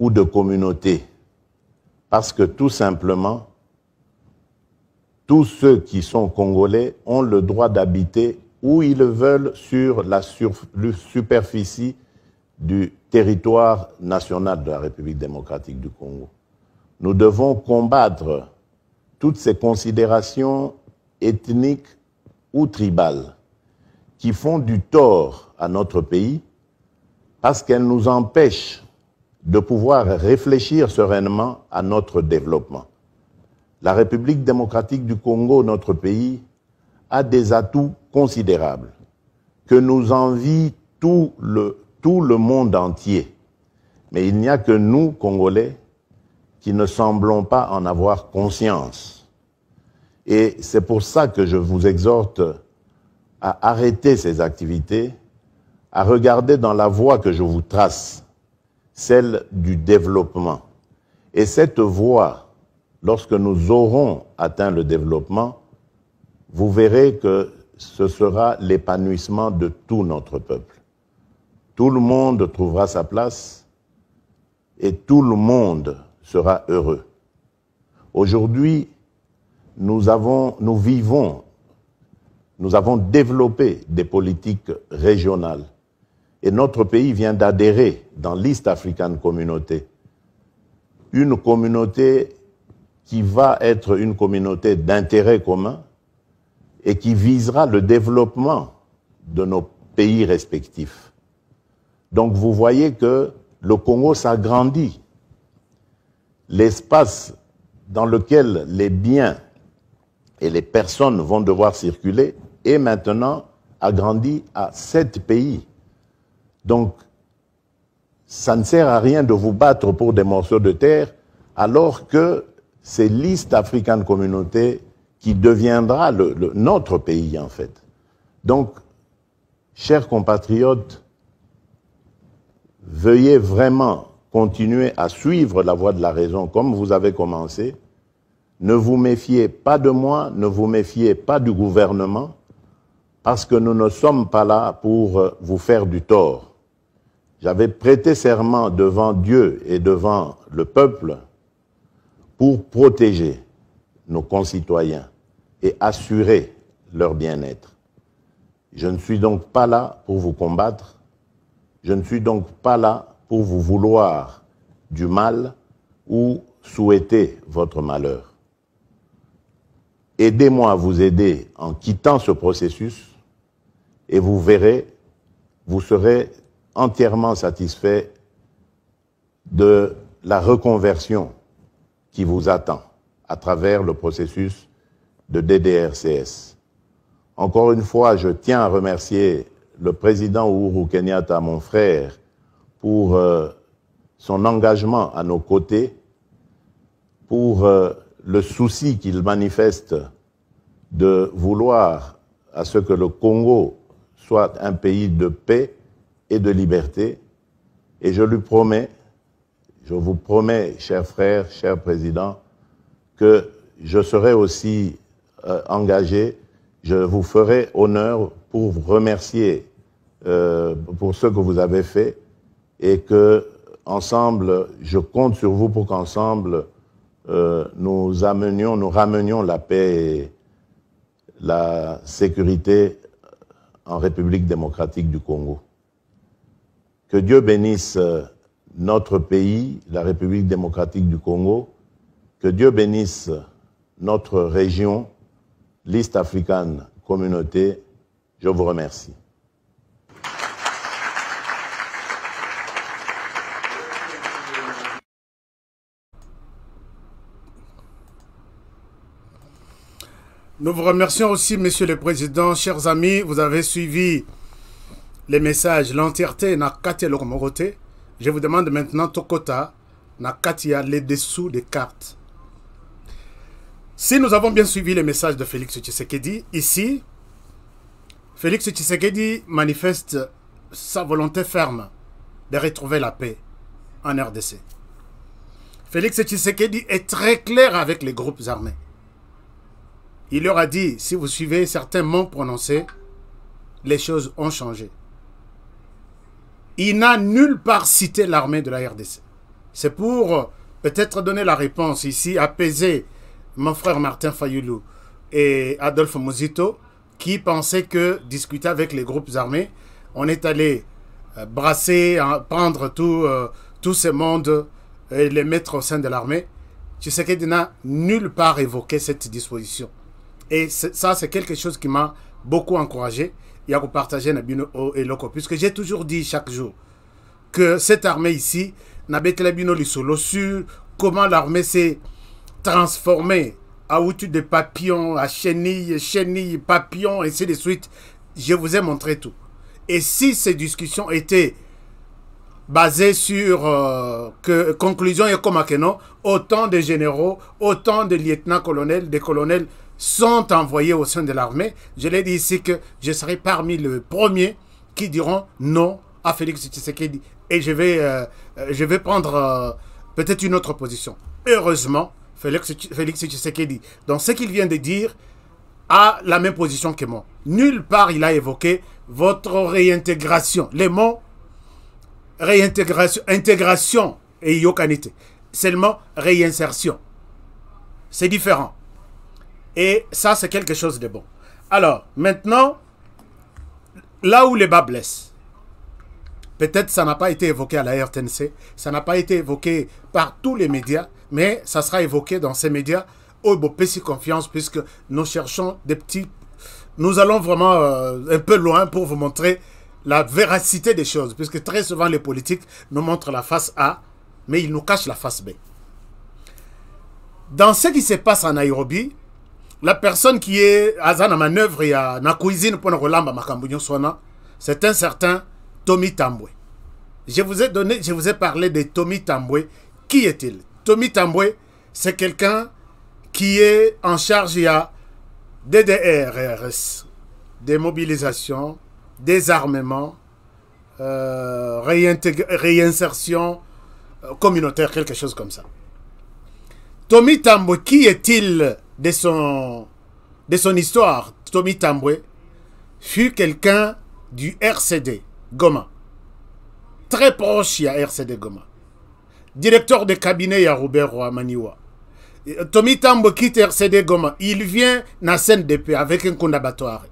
ou de communauté. Parce que tout simplement, tous ceux qui sont congolais ont le droit d'habiter où ils le veulent sur la superficie du territoire national de la République démocratique du Congo. Nous devons combattre toutes ces considérations ethniques ou tribales qui font du tort à notre pays parce qu'elles nous empêchent de pouvoir réfléchir sereinement à notre développement. La République démocratique du Congo, notre pays, a des atouts considérables que nous envie tout le monde entier. Mais il n'y a que nous, Congolais, qui ne semblons pas en avoir conscience. Et c'est pour ça que je vous exhorte à arrêter ces activités, à regarder dans la voie que je vous trace, celle du développement. Et cette voie, lorsque nous aurons atteint le développement, vous verrez que ce sera l'épanouissement de tout notre peuple. Tout le monde trouvera sa place et tout le monde sera heureux. Aujourd'hui, nous avons développé des politiques régionales et notre pays vient d'adhérer dans l'East African Community, une communauté qui va être une communauté d'intérêt commun et qui visera le développement de nos pays respectifs. Donc vous voyez que le Congo s'agrandit. L'espace dans lequel les biens et les personnes vont devoir circuler est maintenant agrandi à 7 pays. Donc, ça ne sert à rien de vous battre pour des morceaux de terre alors que c'est l'East African Community qui deviendra notre pays en fait. Donc, chers compatriotes, veuillez vraiment continuer à suivre la voie de la raison comme vous avez commencé. Ne vous méfiez pas de moi, ne vous méfiez pas du gouvernement, parce que nous ne sommes pas là pour vous faire du tort. J'avais prêté serment devant Dieu et devant le peuple pour protéger nos concitoyens et assurer leur bien-être. Je ne suis donc pas là pour vous combattre, je ne suis donc pas là pour vous vouloir du mal ou souhaiter votre malheur. Aidez-moi à vous aider en quittant ce processus et vous verrez, vous serez entièrement satisfait de la reconversion qui vous attend à travers le processus de DDRCS. Encore une fois, je tiens à remercier le président Uhuru Kenyatta, mon frère, pour son engagement à nos côtés, pour le souci qu'il manifeste de vouloir à ce que le Congo soit un pays de paix et de liberté. Et je lui promets, je vous promets, chers frères, chers présidents, que je serai aussi engagé, je vous ferai honneur pour vous remercier pour ce que vous avez fait et que ensemble, je compte sur vous pour qu'ensemble nous ramenions la paix et la sécurité en République démocratique du Congo. Que Dieu bénisse notre pays, la République démocratique du Congo, que Dieu bénisse notre région, l'East African Community. Je vous remercie. Nous vous remercions aussi, Monsieur le Président. Chers amis, vous avez suivi les messages, l'entièreté n'a qu'à le comoroté. Je vous demande maintenant, Tokota, Nakatia, les dessous des cartes. Si nous avons bien suivi les messages de Félix Tshisekedi, ici, Félix Tshisekedi manifeste sa volonté ferme de retrouver la paix en RDC. Félix Tshisekedi est très clair avec les groupes armés. Il leur a dit, si vous suivez certains mots prononcés, les choses ont changé. Il n'a nulle part cité l'armée de la RDC. C'est pour peut-être donner la réponse ici, apaiser mon frère Martin Fayoulou et Adolphe Muzito, qui pensaient que discuter avec les groupes armés, on est allé brasser, prendre tous ces mondes et les mettre au sein de l'armée. Tshisekedi n'a nulle part évoqué cette disposition. Et ça, c'est quelque chose qui m'a beaucoup encouragé. Il y a que partager Nabino et Loko. Puisque j'ai toujours dit chaque jour que cette armée ici, Nabino Lisolo, sur comment l'armée s'est transformée à outil de papillons, à chenilles, papillons, et ainsi de suite. Je vous ai montré tout. Et si ces discussions étaient basées sur conclusion et comme non, autant de généraux, autant de lieutenants-colonels, de colonels sont envoyés au sein de l'armée. Je l'ai dit ici que je serai parmi les premiers qui diront non à Félix Tshisekedi. Et je vais prendre peut-être une autre position. Heureusement, Félix Tshisekedi, dans ce qu'il vient de dire, a la même position que moi. Nulle part il a évoqué votre réintégration. Les mots réintégration, intégration et yokanité. Seulement réinsertion. C'est différent. Et ça, c'est quelque chose de bon. Alors, maintenant, là où les bas blessent, peut-être ça n'a pas été évoqué à la RTNC, ça n'a pas été évoqué par tous les médias, mais ça sera évoqué dans ces médias au Bopessi Confiance, puisque nous cherchons des petits... Nous allons vraiment un peu loin pour vous montrer la véracité des choses, puisque très souvent les politiques nous montrent la face A, mais ils nous cachent la face B. Dans ce qui se passe en Nairobi, la personne qui est à la manœuvre et à la cuisine pour c'est un certain Tommy Tambwe. Je vous ai parlé de Tommy Tambwe. Qui est-il? Tommy Tambwe, c'est quelqu'un qui est en charge, il y a DDR-RS, démobilisation, désarmement, réinsertion communautaire, quelque chose comme ça. Tommy Tambwe, qui est-il de son histoire? Tommy Tambwe fut quelqu'un du RCD Goma, très proche à RCD Goma, directeur de cabinet à Robert Roy Maniwa. Tommy Tambwe quitte RCD Goma, il vient na CNDP avec un condabatoire.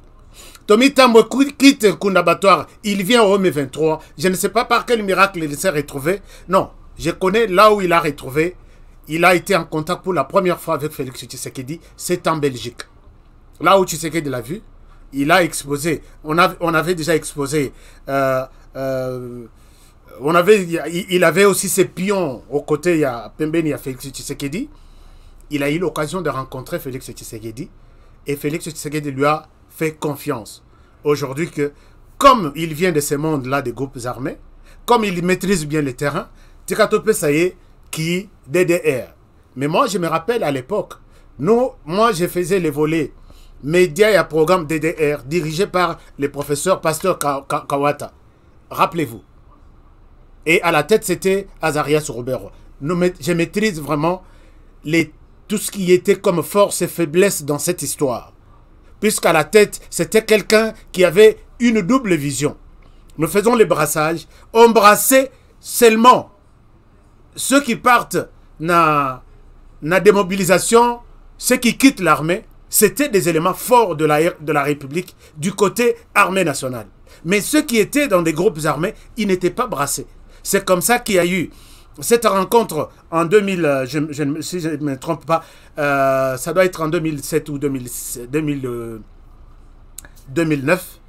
Tommy Tambwe quitte un condabatoire, il vient au M23. Je ne sais pas par quel miracle il s'est retrouvé. Non, je connais là où il a retrouvé. Il a été en contact pour la première fois avec Félix Tshisekedi, c'est en Belgique. Là où Tshisekedi l'a vu, il a exposé, on avait déjà exposé, il avait aussi ses pions aux côtés, il y a Pembeni, il y a Félix Tshisekedi. Il a eu l'occasion de rencontrer Félix Tshisekedi et Félix Tshisekedi lui a fait confiance. Aujourd'hui que, comme il vient de ce monde-là des groupes armés, comme il maîtrise bien le terrain, Tikatope Saye qui DDR. Mais moi, je me rappelle à l'époque, moi, je faisais les volets médias et programme DDR dirigé par le professeur Pasteur Kawata. Rappelez-vous. Et à la tête, c'était Azarias Robert. Je maîtrise vraiment tout ce qui était comme force et faiblesse dans cette histoire. Puisqu'à la tête, c'était quelqu'un qui avait une double vision. Nous faisons les brassages. On brassait seulement ceux qui partent na démobilisation, ceux qui quittent l'armée, c'était des éléments forts de la République du côté armée nationale. Mais ceux qui étaient dans des groupes armés, ils n'étaient pas brassés. C'est comme ça qu'il y a eu cette rencontre en 2000, si je ne me trompe pas, ça doit être en 2007 ou 2009.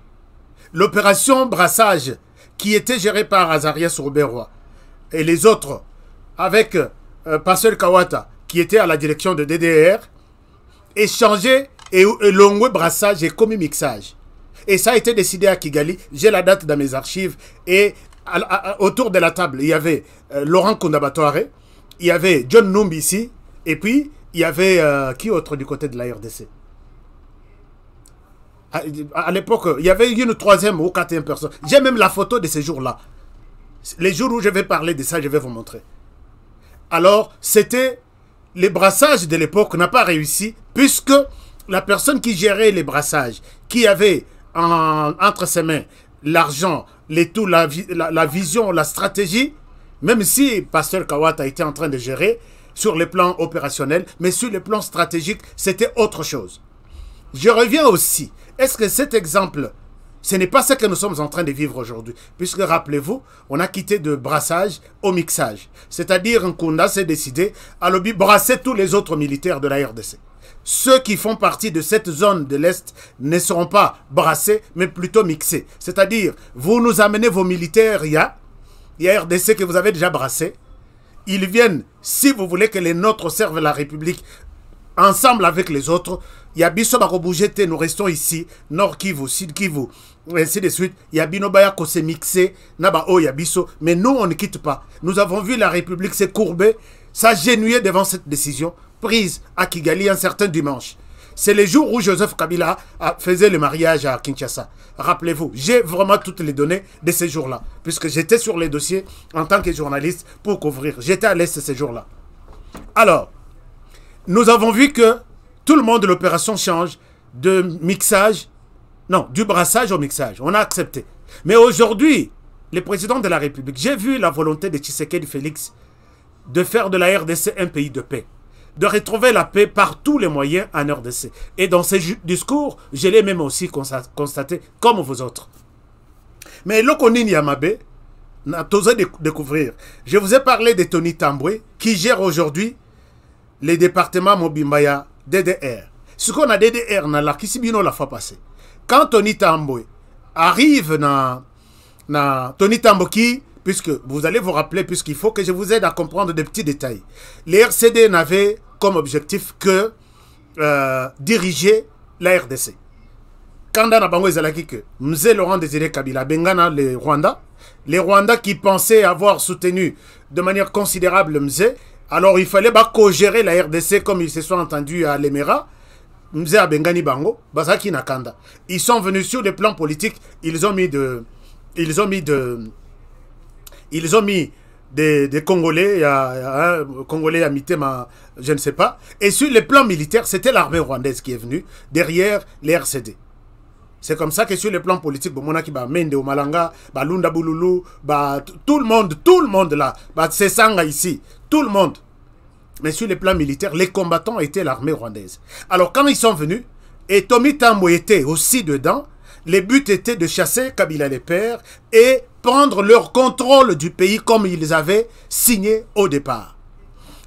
L'opération brassage qui était gérée par Azarias Robert et les autres, avec Pasteur Kawata, qui était à la direction de DDR, échangé et longue brassage et commis mixage. Et ça a été décidé à Kigali. J'ai la date dans mes archives. Et autour de la table, il y avait Laurent Kundabatware, il y avait John Numbi ici, et puis il y avait qui autre du côté de la RDC? À l'époque, il y avait une troisième ou quatrième personne. J'ai même la photo de ces jours-là. Les jours où je vais parler de ça, je vais vous montrer. Alors, c'était... Les brassages de l'époque n'a pas réussi, puisque la personne qui gérait les brassages, qui avait entre ses mains l'argent, la vision, la stratégie, même si Pasteur Kawata était en train de gérer sur le plan opérationnel, mais sur le plan stratégique, c'était autre chose. Je reviens aussi. Est-ce que cet exemple, ce n'est pas ce que nous sommes en train de vivre aujourd'hui? Puisque, rappelez-vous, on a quitté de brassage au mixage. C'est-à-dire, Nkunda s'est décidé à brasser tous les autres militaires de la RDC. Ceux qui font partie de cette zone de l'Est ne seront pas brassés, mais plutôt mixés. C'est-à-dire, vous nous amenez vos militaires, il y a RDC que vous avez déjà brassé. Ils viennent, si vous voulez que les nôtres servent la République, ensemble avec les autres. Il y a Bisso Barobujete, nous restons ici, Nord Kivu, Sud Kivu, ainsi de suite. Il y a Binobaya qui s'est mixé, Naba O, il y a Bisso. Mais nous, on ne quitte pas. Nous avons vu la République s'écourber, s'agenouiller devant cette décision prise à Kigali un certain dimanche. C'est le jour où Joseph Kabila faisait le mariage à Kinshasa. Rappelez-vous, j'ai vraiment toutes les données de ces jours-là, puisque j'étais sur les dossiers en tant que journaliste pour couvrir. J'étais à l'Est ces jours-là. Alors, nous avons vu que tout le monde de l'opération change de mixage, non, du brassage au mixage. On a accepté. Mais aujourd'hui, le président de la République, j'ai vu la volonté de Tshisekedi Félix de faire de la RDC un pays de paix, de retrouver la paix par tous les moyens en RDC. Et dans ces discours, je l'ai même aussi constaté comme vous autres. Mais Lokonini Yamabe n'a osé découvrir. Je vous ai parlé de Tony Tambwe qui gère aujourd'hui les départements Mobimbaya DDR. Ce qu'on a DDR, na la Kisibino la fois passée. Quand Tony Tambwe arrive na Tony Tambwe qui, puisque vous allez vous rappeler, puisqu'il faut que je vous aide à comprendre des petits détails. Les RCD n'avaient comme objectif que diriger la RDC. Quand on a bango ezalaki que Mzee Laurent Désiré Kabila bengana les Rwandais qui pensaient avoir soutenu de manière considérable Mzee. Alors il fallait co-gérer la RDC comme ils se sont entendus à l'Emera. Mzee Abengani Bango, Basaki Nakanda. Ils sont venus sur le plan politique, ils ont mis des Congolais, il y a un Congolais à Mitema, je ne sais pas. Et sur le plan militaire, c'était l'armée rwandaise qui est venue derrière les RCD. C'est comme ça que sur le plan politique, Mende Omalanga, Lunda Bululu, tout le monde là, c'est Sanga ici, tout le monde. Mais sur le plan militaire, les combattants étaient l'armée rwandaise. Alors quand ils sont venus, et Tony Tambwe était aussi dedans, le but était de chasser Kabila les pères et prendre leur contrôle du pays comme ils avaient signé au départ.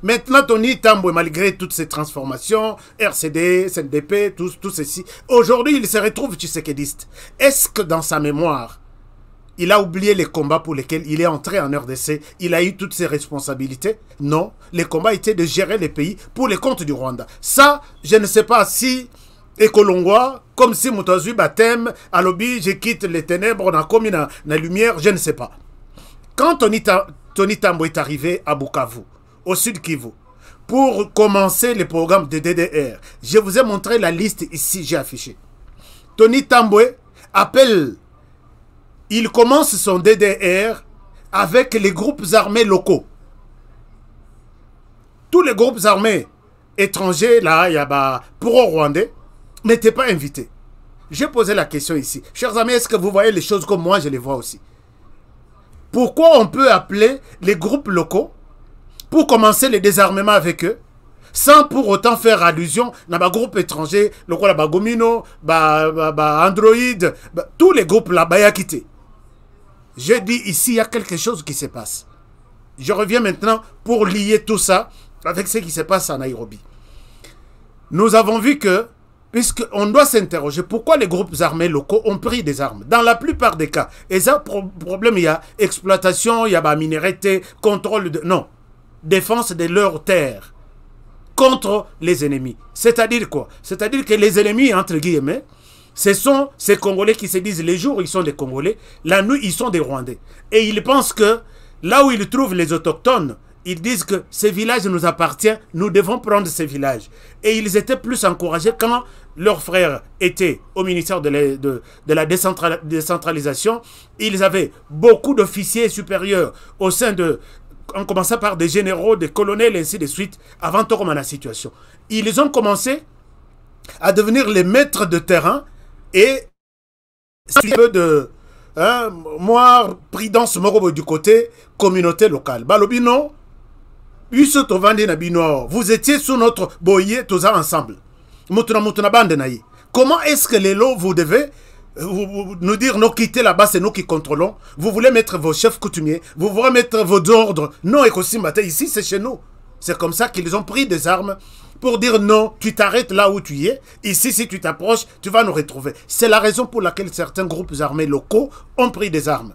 Maintenant, Tony Tambwe, malgré toutes ces transformations, RCD, SNDP, tout ceci, aujourd'hui, il se retrouve tshisekédiste. Est-ce que dans sa mémoire, il a oublié les combats pour lesquels il est entré en RDC, il a eu toutes ses responsabilités? Non, les combats étaient de gérer les pays pour les comptes du Rwanda. Ça, je ne sais pas si Ekolongwa, comme si Moutazu Batem, à l'objet, je quitte les ténèbres, on a commis la lumière, je ne sais pas. Quand Tony Tambwe est arrivé à Bukavu, au sud Kivu, pour commencer le programme de DDR, je vous ai montré la liste ici, j'ai affiché. Tony Tambwe appelle, il commence son DDR avec les groupes armés locaux. Tous les groupes armés étrangers, là, il y a pro-rwandais, n'étaient pas invités. J'ai posé la question ici. Chers amis, est-ce que vous voyez les choses comme moi, je les vois aussi? Pourquoi on peut appeler les groupes locaux pour commencer le désarmement avec eux, sans pour autant faire allusion à des groupes étrangers, le Gomino, Android, tous les groupes là-bas, y a quitté. Je dis ici, il y a quelque chose qui se passe. Je reviens maintenant pour lier tout ça avec ce qui se passe à Nairobi. Nous avons vu que, puisqu'on doit s'interroger, pourquoi les groupes armés locaux ont pris des armes? Dans la plupart des cas, et ça, problème, il y a exploitation, il y a minorité, contrôle de... Non. Défense de leurs terres contre les ennemis. C'est-à-dire quoi? C'est-à-dire que les ennemis, entre guillemets, Ce sont ces Congolais qui se disent les jours ils sont des Congolais, la nuit ils sont des Rwandais. Et ils pensent que là où ils trouvent les autochtones, ils disent que ces villages nous appartiennent, nous devons prendre ces villages. Et ils étaient plus encouragés quand leurs frères étaient au ministère de la décentralisation. Ils avaient beaucoup d'officiers supérieurs au sein de... En commençant par des généraux, des colonels, et ainsi de suite, avant tout comme la situation. Ils ont commencé à devenir les maîtres de terrain et un peu de... moi, prudence morobo du côté communauté locale. Balobino, vous étiez sous notre boyer, tous ensemble. Comment est-ce que les lots, vous devez nous dire, nous quitter là-bas, c'est nous qui contrôlons. Vous voulez mettre vos chefs coutumiers, vous voulez mettre vos ordres. Non, ici, c'est chez nous. C'est comme ça qu'ils ont pris des armes pour dire non, tu t'arrêtes là où tu es. Ici, si tu t'approches, tu vas nous retrouver. C'est la raison pour laquelle certains groupes armés locaux ont pris des armes.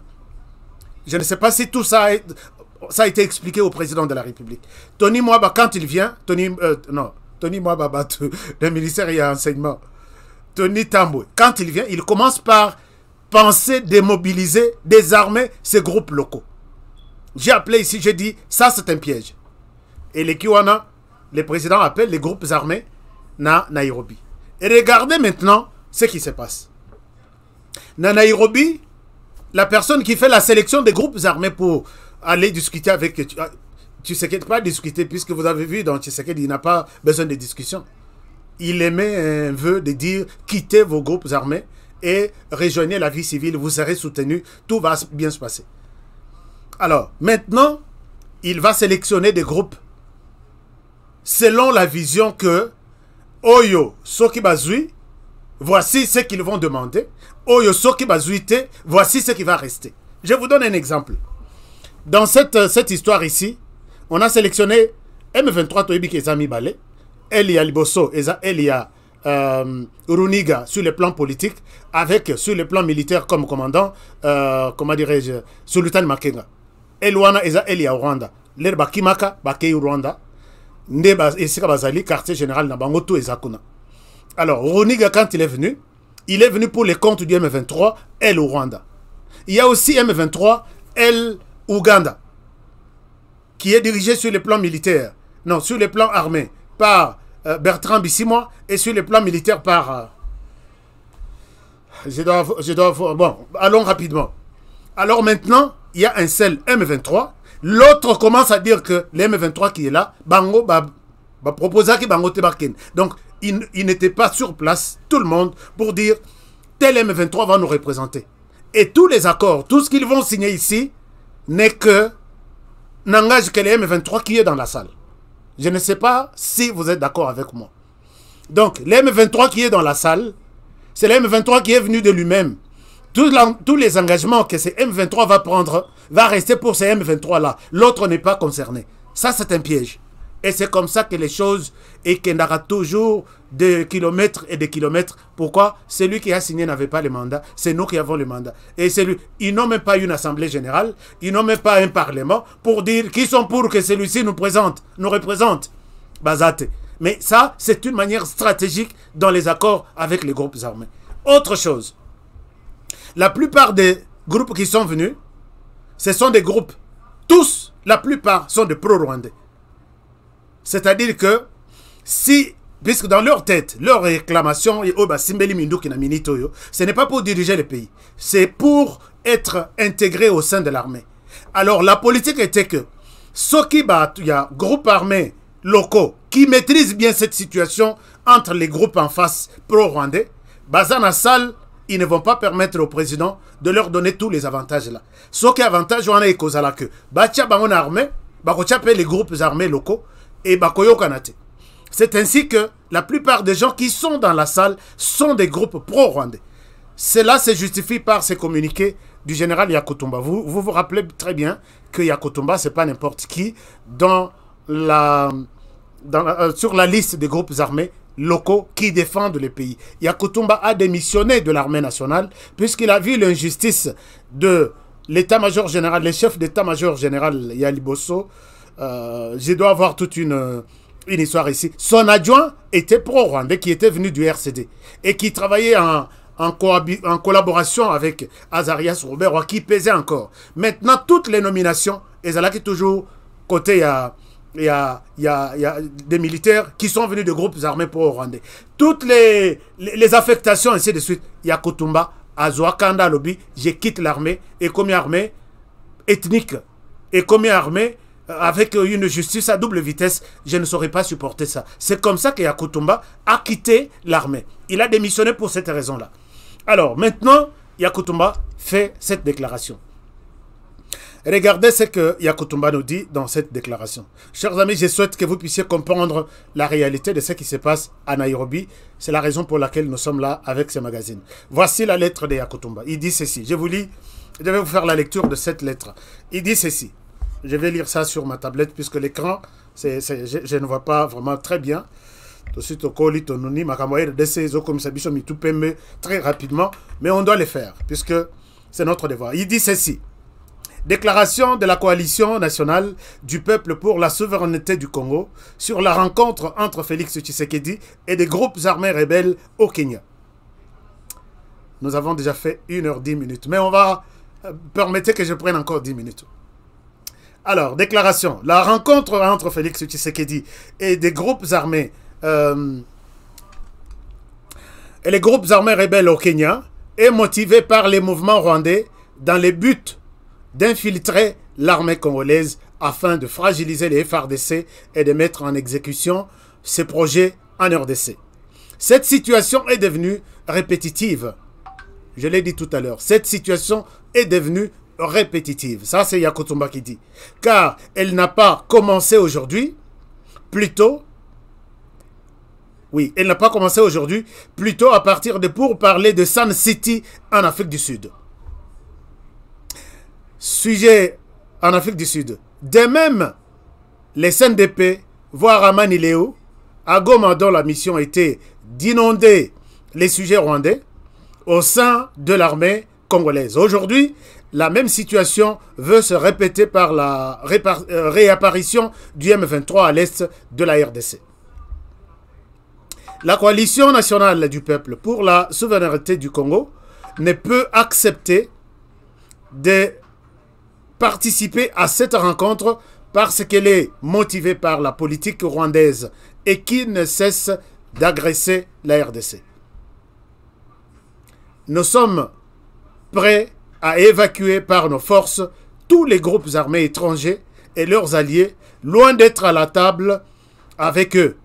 Je ne sais pas si tout ça a été expliqué au président de la République. Tony Mwaba, quand il vient, Tony Mwaba, le ministère et l'enseignement, Tony Tambwe, quand il vient, il commence par penser démobiliser, désarmer ces groupes locaux. J'ai appelé ici, j'ai dit, ça c'est un piège. Et les Kiwana, les présidents appellent les groupes armés na Nairobi. Et regardez maintenant ce qui se passe. Na Nairobi, la personne qui fait la sélection des groupes armés pour aller discuter avec Tshisekedi, pas discuter, puisque vous avez vu dans Tshisekedi, il n'a pas besoin de discussion. Il émet un vœu de dire quittez vos groupes armés et rejoignez la vie civile, vous serez soutenus, tout va bien se passer. Alors, maintenant, il va sélectionner des groupes selon la vision que Oyo Soki Bazui, voici ce qu'ils vont demander. Oyo Soki Bazuite, voici ce qui va rester. Je vous donne un exemple. Dans cette histoire ici, on a sélectionné M23 Toyebi Kezami Balé, Elia Liboso, Elia Runiga sur le plan politique, avec sur le plan militaire comme commandant, comment dirais-je, Sultan Makenga. Elwana Eza Elia Rwanda. L'herba Kimaka, Bakei Rwanda. Ndeba Esika Bazali, quartier général Nabangoto et Zakuna. Alors, Runiga, quand il est venu pour les comptes du M23, El Rwanda. Il y a aussi M23, El Ouganda, qui est dirigé sur le plan militaire, non, sur le plan armé, par Bertrand Bissimois, et sur le plan militaire par... Bon, allons rapidement. Alors maintenant, il y a un seul M23. L'autre commence à dire que le M23 qui est là, Bango va proposer que Bango Tebaken. Donc, il n'était pas sur place, tout le monde, pour dire tel M23 va nous représenter. Et tous les accords, tout ce qu'ils vont signer ici, n'est que n'engage que le M23 qui est dans la salle. Je ne sais pas si vous êtes d'accord avec moi. Donc, le M23 qui est dans la salle, c'est le M23 qui est venu de lui-même. Tous les engagements que ce M23 va prendre, va rester pour ce M23-là. L'autre n'est pas concerné. Ça, c'est un piège. Et c'est comme ça que les choses, et qu'il y aura toujours des kilomètres et des kilomètres. Pourquoi? Celui qui a signé n'avait pas le mandat. C'est nous qui avons le mandat. Et ils n'ont même pas une assemblée générale. Ils n'ont même pas un parlement pour dire qui sont pour que celui-ci nous représente. Bazate. Mais ça, c'est une manière stratégique dans les accords avec les groupes armés. Autre chose. La plupart des groupes qui sont venus, ce sont des groupes, tous, la plupart sont des pro-rwandais. C'est-à-dire que, puisque dans leur tête, leur réclamation, ce n'est pas pour diriger le pays, c'est pour être intégré au sein de l'armée. Alors la politique était que, il y a groupes armés locaux qui maîtrisent bien cette situation entre les groupes en face pro-rwandais, Bazana Sal, ils ne vont pas permettre au président de leur donner tous les avantages là. Ce qui est avantage, on a écosala que Bacha Bangon armée, Bakocha paie les groupes armés locaux et Bakoyo Kanate. C'est ainsi que la plupart des gens qui sont dans la salle sont des groupes pro-rwandais. Cela se justifie par ces communiqués du général Yakutumba. Vous rappelez très bien que Yakutumba, ce n'est pas n'importe qui sur la liste des groupes armés locaux qui défendent le pays. Yakutumba a démissionné de l'armée nationale puisqu'il a vu l'injustice de l'état-major général, le chef d'état-major général Yaliboso. Je dois avoir toute une histoire ici. Son adjoint était pro-rwandais qui était venu du RCD et qui travaillait en collaboration avec Azarias Robert, qui pesait encore. Maintenant, toutes les nominations, et là qui toujours côté, il y a des militaires qui sont venus de groupes armés pour au Rwandais. Toutes les affectations, ainsi de suite. Il y a Kutumba, Azoa, Kanda, Lobby, je quitte l'armée, et comme armée ethnique, et comme armée avec une justice à double vitesse, je ne saurais pas supporter ça. C'est comme ça que Yakutumba a quitté l'armée. Il a démissionné pour cette raison-là. Alors, maintenant, Yakutumba fait cette déclaration. Regardez ce que Yakutumba nous dit dans cette déclaration. Chers amis, je souhaite que vous puissiez comprendre la réalité de ce qui se passe à Nairobi. C'est la raison pour laquelle nous sommes là avec ce magazine. Voici la lettre de Yakutumba. Il dit ceci. Je vous lis, je vais vous faire la lecture de cette lettre. Il dit ceci. Je vais lire ça sur ma tablette puisque l'écran, je ne vois pas vraiment très bien. Très rapidement, mais on doit le faire puisque c'est notre devoir. Il dit ceci. Déclaration de la coalition nationale du peuple pour la souveraineté du Congo sur la rencontre entre Félix Tshisekedi et des groupes armés rebelles au Kenya. Nous avons déjà fait 1h10, mais on va permettre que je prenne encore 10 minutes. Alors, déclaration. La rencontre entre Félix Tshisekedi et des groupes armés et les groupes armés rebelles au Kenya est motivée par les mouvements rwandais dans le but d'infiltrer l'armée congolaise afin de fragiliser les FARDC et de mettre en exécution ces projets en RDC. Cette situation est devenue répétitive. Je l'ai dit tout à l'heure. Cette situation est devenue répétitive. Ça, c'est Yakutumba qui dit. Car elle n'a pas commencé aujourd'hui, plutôt... Oui, elle n'a pas commencé aujourd'hui, plutôt à partir de pourparlers de Sun City en Afrique du Sud. Sujet en Afrique du Sud. De même, les CNDP, voire à Maniléo, à Goma, dont la mission était d'inonder les sujets rwandais au sein de l'armée congolaise. Aujourd'hui, la même situation veut se répéter par la réapparition du M23 à l'est de la RDC. La coalition nationale du peuple pour la souveraineté du Congo ne peut accepter de participer à cette rencontre parce qu'elle est motivée par la politique rwandaise et qui ne cesse d'agresser la RDC. Nous sommes prêts à évacuer par nos forces tous les groupes armés étrangers et leurs alliés, loin d'être à la table avec eux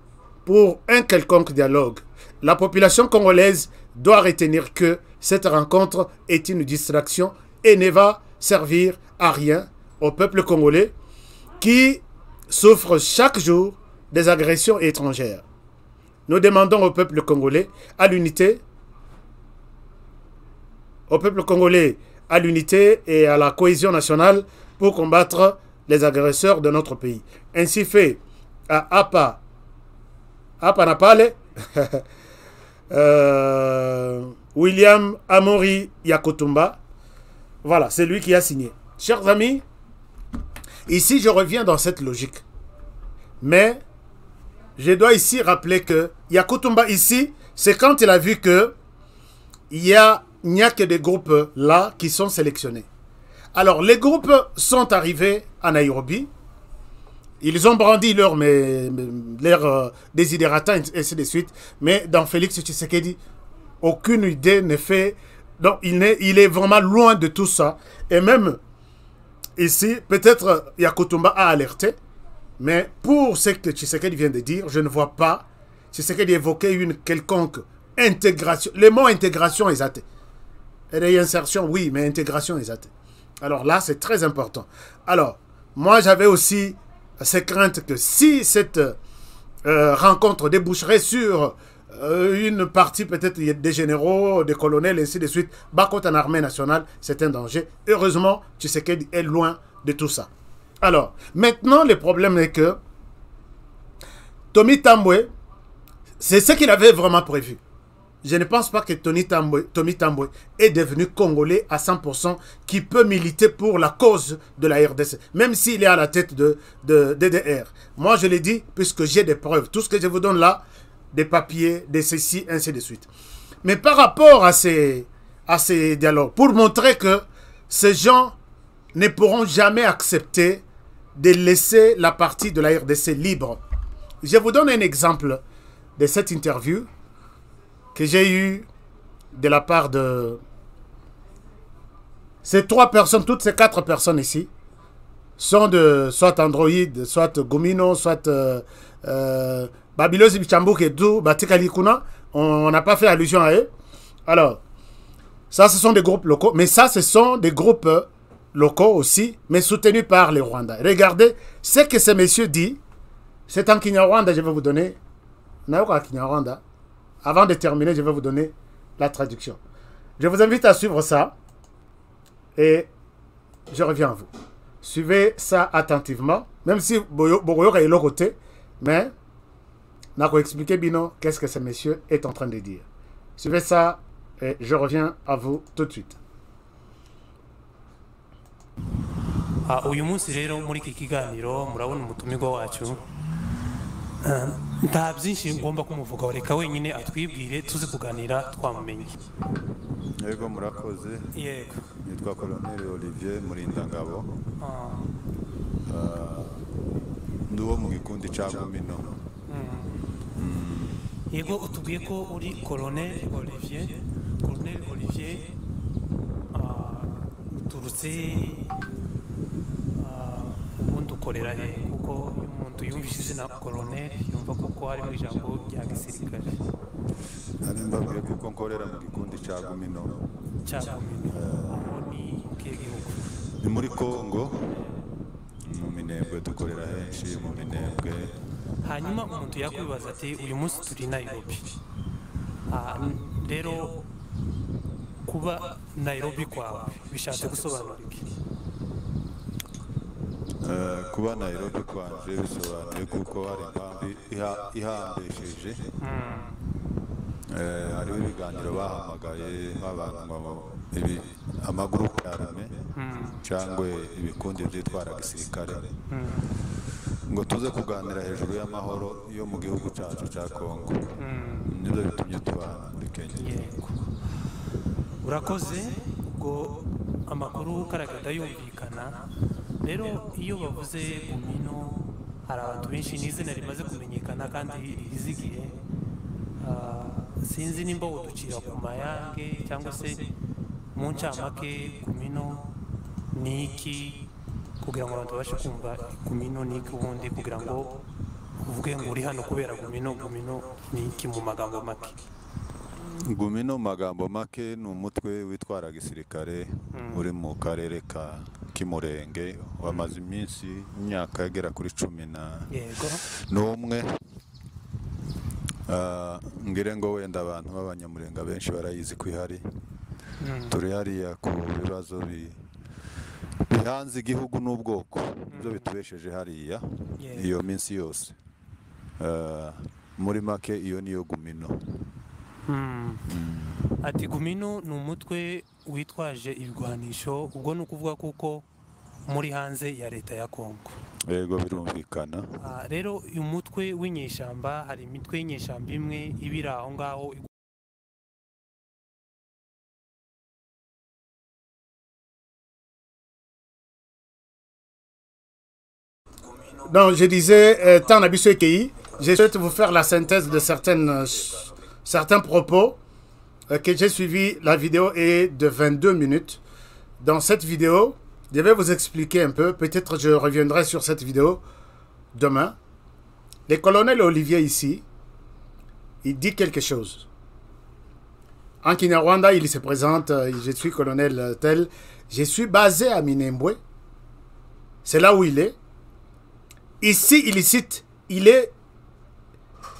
pour un quelconque dialogue. La population congolaise doit retenir que cette rencontre est une distraction et ne va servir à rien au peuple congolais qui souffre chaque jour des agressions étrangères. Nous demandons au peuple congolais à l'unité, à l'unité et à la cohésion nationale pour combattre les agresseurs de notre pays. Ainsi fait à Apanapale, William Amori Yakutumba. Voilà, c'est lui qui a signé. Chers amis, ici je reviens dans cette logique. Mais je dois ici rappeler que Yakutumba ici, c'est quand il a vu que il n'y a que des groupes là qui sont sélectionnés. Alors, les groupes sont arrivés à Nairobi. Ils ont brandi leur désidérata, et ainsi de suite. Mais dans Félix Tshisekedi, aucune idée n'est faite. Donc, il est vraiment loin de tout ça. Et même ici, peut-être Yakutumba a alerté. Mais pour ce que Tshisekedi vient de dire, je ne vois pas Tshisekedi évoquer une quelconque intégration. Le mot intégration est athée. Réinsertion, oui, mais intégration est athée. Alors là, c'est très important. Alors, moi, j'avais aussi ces craintes que si cette rencontre déboucherait sur une partie peut-être des généraux, des colonels, et ainsi de suite, Bakot en armée nationale, c'est un danger. Heureusement, Tshisekedi est loin de tout ça. Alors, maintenant, le problème est que Tommy Tambwe, c'est ce qu'il avait vraiment prévu. Je ne pense pas que Tommy Tambwe est devenu Congolais à 100% qui peut militer pour la cause de la RDC, même s'il est à la tête de DDR. Moi, je l'ai dit, puisque j'ai des preuves. Tout ce que je vous donne là, des papiers, des ceci, ainsi de suite. Mais par rapport à ces dialogues, pour montrer que ces gens ne pourront jamais accepter de laisser la partie de la RDC libre. Je vous donne un exemple de cette interview que j'ai eue de la part de ces 3 personnes, toutes ces 4 personnes ici, sont de soit Android, soit Gumino, soit Babylos Bichambouk et tout, Batikali Kuna. On n'a pas fait allusion à eux. Alors, ça, ce sont des groupes locaux, mais ça, ce sont des groupes locaux aussi, mais soutenus par les Rwandais. Regardez ce que ces messieurs disent. C'est en Kinyarwanda, je vais vous donner. Kinyarwanda. Avant de terminer, je vais vous donner la traduction. Je vous invite à suivre ça. Et je reviens à vous. Suivez ça attentivement. Même si Bogoyoka est l'autre côté. Mais, n'a pas expliqué Bino qu'est-ce que ce monsieur est en train de dire. Suivez ça et je reviens à vous tout de suite. uyu munsi rero muri iki kiganiro murabona umutumirwa wacu nta byinshi ngomba kumuvugaho reka wenyine atwibwire tuze kuganira twamumenye. Yego murakoze. Yego nitwa Colonel Olivier Murindangabo. Nduwo mu gikundi ca Gumino. Yego utubwiye ko uri Colonel Olivier uturutse ubundi ukorera he kuko umuntu yumvise izina Colonel yumva kuko harimo ijambo rya gisirikare. Nari mbabwiye kuko nkorera mu gikundi ca Gumino. Ni kihe gihugu? Ni muri Congo mu Minembwe, dukorera henshi mu Minembwe. Hanyuma umuntu yakwibaza ati uyu munsi turi Nairobi. Rero kuba Nairobi kwawe bishatse gusobanura iki? Kuba Nairobi kwanje bisobanuye kuko hari impamvu ihambesheje. Hariho ibiganiro bahamagaye nk'abantu amagurupe arame cyangwa ibikundi byitwara gisirikare ngo tuze kuganira hejuru y'amahoro yo mu gihugu cyacu cya Kongo. Nibyo bitumye tuba muri Kenya. Urakoze ngo amakuru karagada yumvikana. Rero iyo bavuze Gumino hari abantu benshi n'izina rimaze kumenyekana kandi rizigiye. Sinzi nimba uducira ku mayange cyangwa se mu ncamake Gumino ni iki kugira ngo abantu babashe kumva Gumino ni iki ubundi kugira ngo uvuge ngo uri hano kubera Gumino ni iki mu magambo make? Gumino magambo make ni umutwe witwara gisirikare uri mu karere ka Kimurenge wamaze iminsi imyaka yagera kuri 11. Ngire ngo wenda abantu b'abanyamurenga benshi barayizi ko ihari. Turi hariya ku bibazo bihanze igihugu n'ubwoko ibyo bitubesheje hariya iyo minsi yose. Muri make iyo niyo Gumino. Ati Gumino ni umutwe witwaje ibigwanisho, ubwo ni ukuvuga kuko muri hanze ya leta ya Kongo. Yego birumvikana. Rero uyu mutwe w'inyeshyamba hari imitwe y'inyeshyamba imwe ibira aho ngaho. Donc je disais, tant Nabiso Ekei, je souhaite vous faire la synthèse de certains propos que j'ai suivi. La vidéo est de 22 minutes. Dans cette vidéo, je vais vous expliquer un peu. Peut-être je reviendrai sur cette vidéo demain. Le colonel Olivier ici, il dit quelque chose. En Kinyarwanda, il se présente, je suis colonel tel. Je suis basé à Minembwe. C'est là où il est. Ici, il cite, il est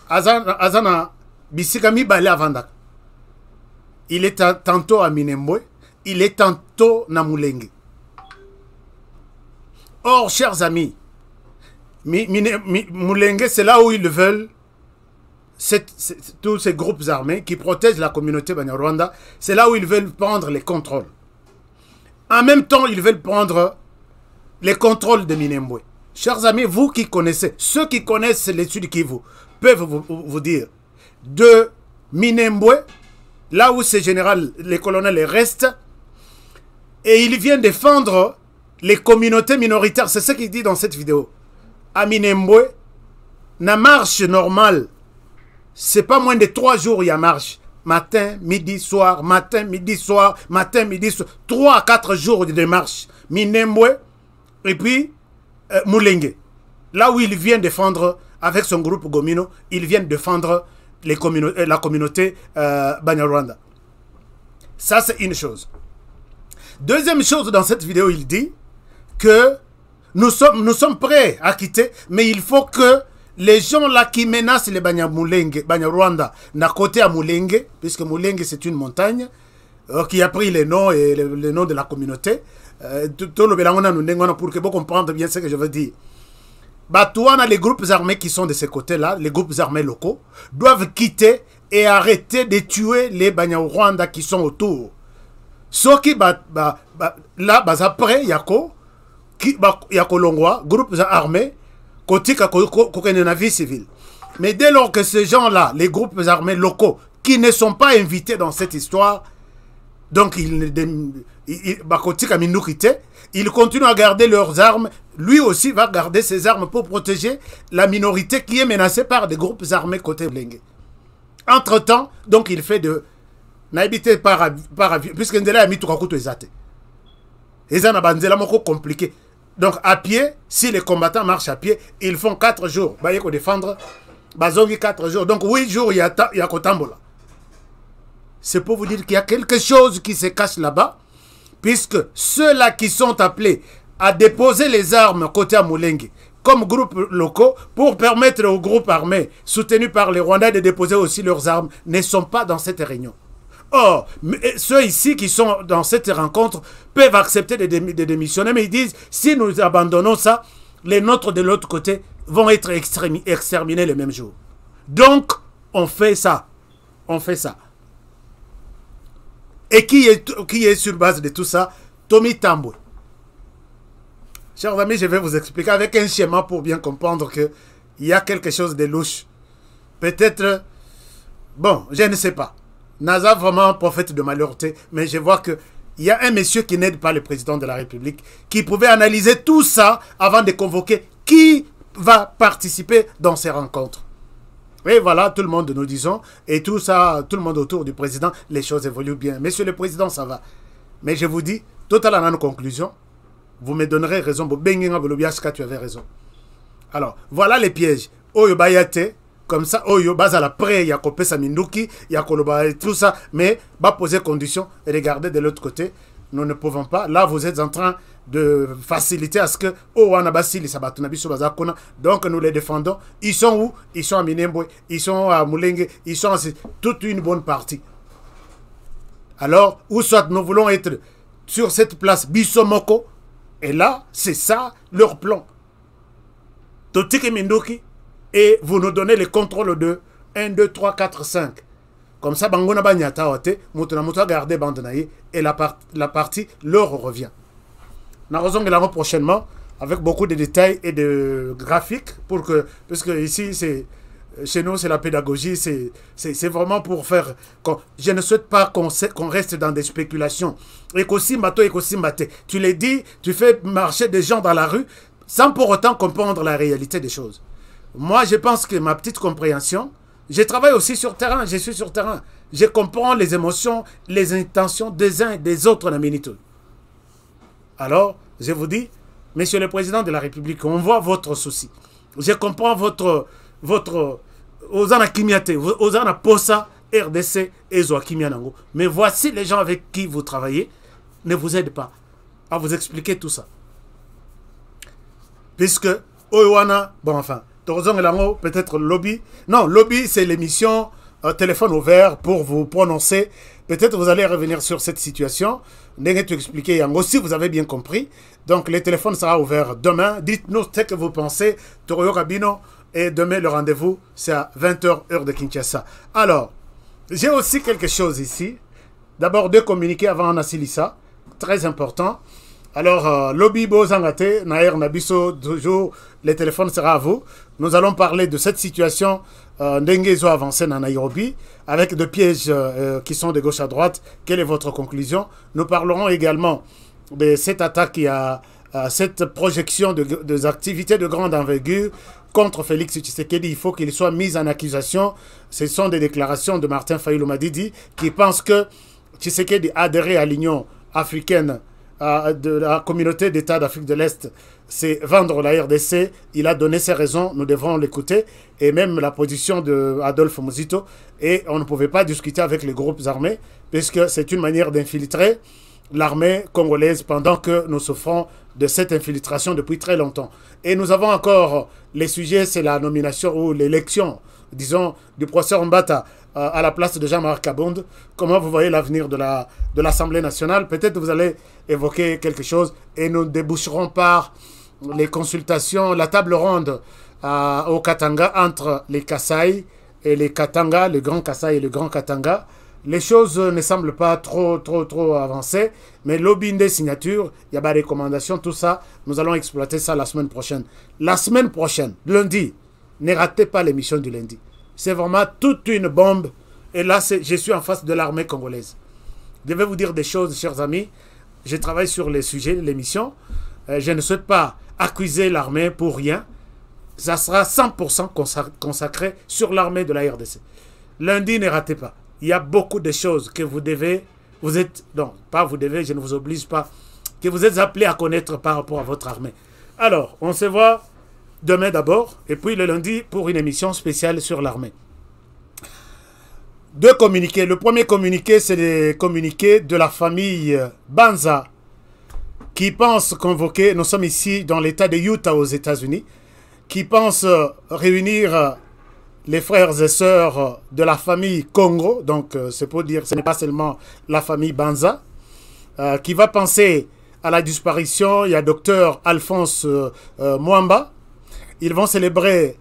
Azana Bisikami Bale Avandak. Il est tantôt à Minembwe, il est tantôt à Mulenge. Or, chers amis, Mulenge, c'est là où ils veulent, tous ces groupes armés qui protègent la communauté Banyarwanda, c'est là où ils veulent prendre les contrôles. En même temps, ils veulent prendre les contrôles de Minembwe. Chers amis, vous qui connaissez, ceux qui connaissent l'étude Kivu peuvent vous dire, de Minembwe, là où ces généraux, les colonels restent, et il vient défendre les communautés minoritaires. C'est ce qu'il dit dans cette vidéo. À Minembwe, na marche normale, c'est pas moins de 3 jours il y a marche. Matin, midi, soir, matin, midi, soir, matin, midi, soir. 3 à 4 jours de marche. Minembwe, et puis Mulenge. Là où il vient défendre, avec son groupe Gomino, il vient défendre la communauté Banyarwanda. Ça, c'est une chose. Deuxième chose, dans cette vidéo, il dit que nous sommes prêts à quitter, mais il faut que les gens là qui menacent les Banyarwanda, n'a côté à Mulenge, puisque Mulenge c'est une montagne qui a pris les noms et les noms de la communauté. Tout le bélangon nous pour que vous compreniez bien ce que je veux dire. Batouana, les groupes armés qui sont de ce côté-là, les groupes armés locaux, doivent quitter et arrêter de tuer les Banyarwanda qui sont autour. Ce qui là, après, il y a Longwa, groupes armés, côté une vie civile. Mais dès lors que ces gens-là, les groupes armés locaux, qui ne sont pas invités dans cette histoire, donc ils continuent à garder leurs armes. Lui aussi va garder ses armes pour protéger la minorité qui est menacée par des groupes armés côté Blenge. Entre-temps, donc il fait de... N'habité par avion, puisque Ndela a mis tout à coup ezate. Et ça n'a pas compliqué. Donc à pied, si les combattants marchent à pied, ils font 4 jours. Bah, il faut défendre. Bazongi 4 jours. Donc 8 jours, il y a Kotambola. C'est pour vous dire qu'il y a quelque chose qui se cache là-bas, puisque ceux-là qui sont appelés à déposer les armes côté à Mulenge, comme groupes locaux, pour permettre aux groupes armés soutenus par les Rwandais de déposer aussi leurs armes, ne sont pas dans cette réunion. Or, ceux ici qui sont dans cette rencontre peuvent accepter de démissionner, mais ils disent, si nous abandonnons ça, les nôtres de l'autre côté vont être exterminés le même jour. Donc, on fait ça. On fait ça. Et qui est sur base de tout ça? Tommy Tambwe. Chers amis, je vais vous expliquer avec un schéma pour bien comprendre qu'il y a quelque chose de louche. Peut-être, bon, je ne sais pas. Naza vraiment prophète de malheureté, mais je vois qu'il y a un monsieur qui n'aide pas le président de la République, qui pouvait analyser tout ça avant de convoquer qui va participer dans ces rencontres. Et voilà, tout le monde nous disons, et tout ça, tout le monde autour du président, les choses évoluent bien. Monsieur le président, ça va. Mais je vous dis, total en conclusion, vous me donnerez raison. Tu avais raison. Alors, voilà les pièges. Oyo bayate, comme ça, Oyo base à la pré, il y a Kopé Saminduki, il y a Koloba et tout ça, mais va poser condition et regardez de l'autre côté. Nous ne pouvons pas. Là, vous êtes en train de faciliter à ce que donc nous les défendons. Ils sont où? Ils sont à Minembwe, ils sont à Mulenge, ils sont à toute une bonne partie. Alors, ou soit nous voulons être sur cette place Bissomoko, et là, c'est ça leur plan. Totike Minduki, et vous nous donnez le contrôle de 1, 2, 3, 4, 5. Comme ça, Bangona Banyata Ote, Moutona Mouta garde Bandenaye, et la partie leur revient. Nous allons prochainement avec beaucoup de détails et de graphiques pour que, parce que ici c'est chez nous c'est la pédagogie, c'est vraiment pour faire. Je ne souhaite pas qu'on reste dans des spéculations. Tu les dis, tu fais marcher des gens dans la rue sans pour autant comprendre la réalité des choses. Moi je pense que ma petite compréhension, je travaille aussi sur terrain, je suis sur terrain, je comprends les émotions, les intentions des uns et des autres dans Minito. Alors, je vous dis, Monsieur le Président de la République, on voit votre souci. Je comprends votre Ozana Kimiate, Ozana Posa, RDC et Zoakimianango. Mais voici les gens avec qui vous travaillez, ne vous aident pas à vous expliquer tout ça. Puisque, Oyoana, bon enfin, peut-être lobby. Non, lobby, c'est l'émission téléphone ouvert pour vous prononcer. Peut-être vous allez revenir sur cette situation. Tu expliquer Yango si vous avez bien compris. Donc le téléphone sera ouvert demain. Dites-nous ce que vous pensez. Toroyo Rabino. Et demain le rendez-vous c'est à 20h heure de Kinshasa. Alors, j'ai aussi quelque chose ici. D'abord 2 communiqués avant Nassilissa. Très important. Alors, Lobby Bozangate, Nair Nabiso, toujours, le téléphone sera à vous. Nous allons parler de cette situation d'Engezo avancé dans Nairobi, avec des pièges qui sont de gauche à droite. Quelle est votre conclusion? Nous parlerons également de cette attaque qui a cette projection des activités de grande envergure contre Félix Tshisekedi. Il faut qu'il soit mis en accusation. Ce sont des déclarations de Martin Fayulu Madidi qui pense que Tshisekedi adhérer à l'Union africaine, de la communauté d'États d'Afrique de l'Est, c'est vendre la RDC. Il a donné ses raisons, nous devrons l'écouter, et même la position d'Adolphe Muzito. Et on ne pouvait pas discuter avec les groupes armés, puisque c'est une manière d'infiltrer l'armée congolaise pendant que nous souffrons de cette infiltration depuis très longtemps. Et nous avons encore les sujets, c'est la nomination ou l'élection, disons, du professeur Mbata à la place de Jean-Marc Kabonde. Comment vous voyez l'avenir de l'Assemblée nationale? Peut-être vous allez évoquer quelque chose et nous déboucherons par les consultations, la table ronde au Katanga entre les Kasaï et les Katanga, le Grand Kasaï et le Grand Katanga. Les choses ne semblent pas trop avancées, mais lobby des signatures, il y a des recommandations, tout ça, nous allons exploiter ça la semaine prochaine. La semaine prochaine, lundi, ne ratez pas l'émission du lundi. C'est vraiment toute une bombe. Et là, je suis en face de l'armée congolaise. Je vais vous dire des choses, chers amis. Je travaille sur les sujets de l'émission. Je ne souhaite pas accuser l'armée pour rien. Ça sera 100% consacré sur l'armée de la RDC. Lundi, ne ratez pas. Il y a beaucoup de choses que vous devez... Non, pas vous devez, je ne vous oblige pas. Que vous êtes appelés à connaître par rapport à votre armée. Alors, on se voit demain d'abord, et puis le lundi pour une émission spéciale sur l'armée. Deux communiqués. Le premier communiqué, c'est le communiqué de la famille Banza qui pense convoquer, nous sommes ici dans l'état de Utah aux États-Unis, qui pense réunir les frères et sœurs de la famille Congo, donc c'est pour dire ce n'est pas seulement la famille Banza, qui va penser à la disparition. Il y a docteur Alphonse Mwamba. Ils vont célébrer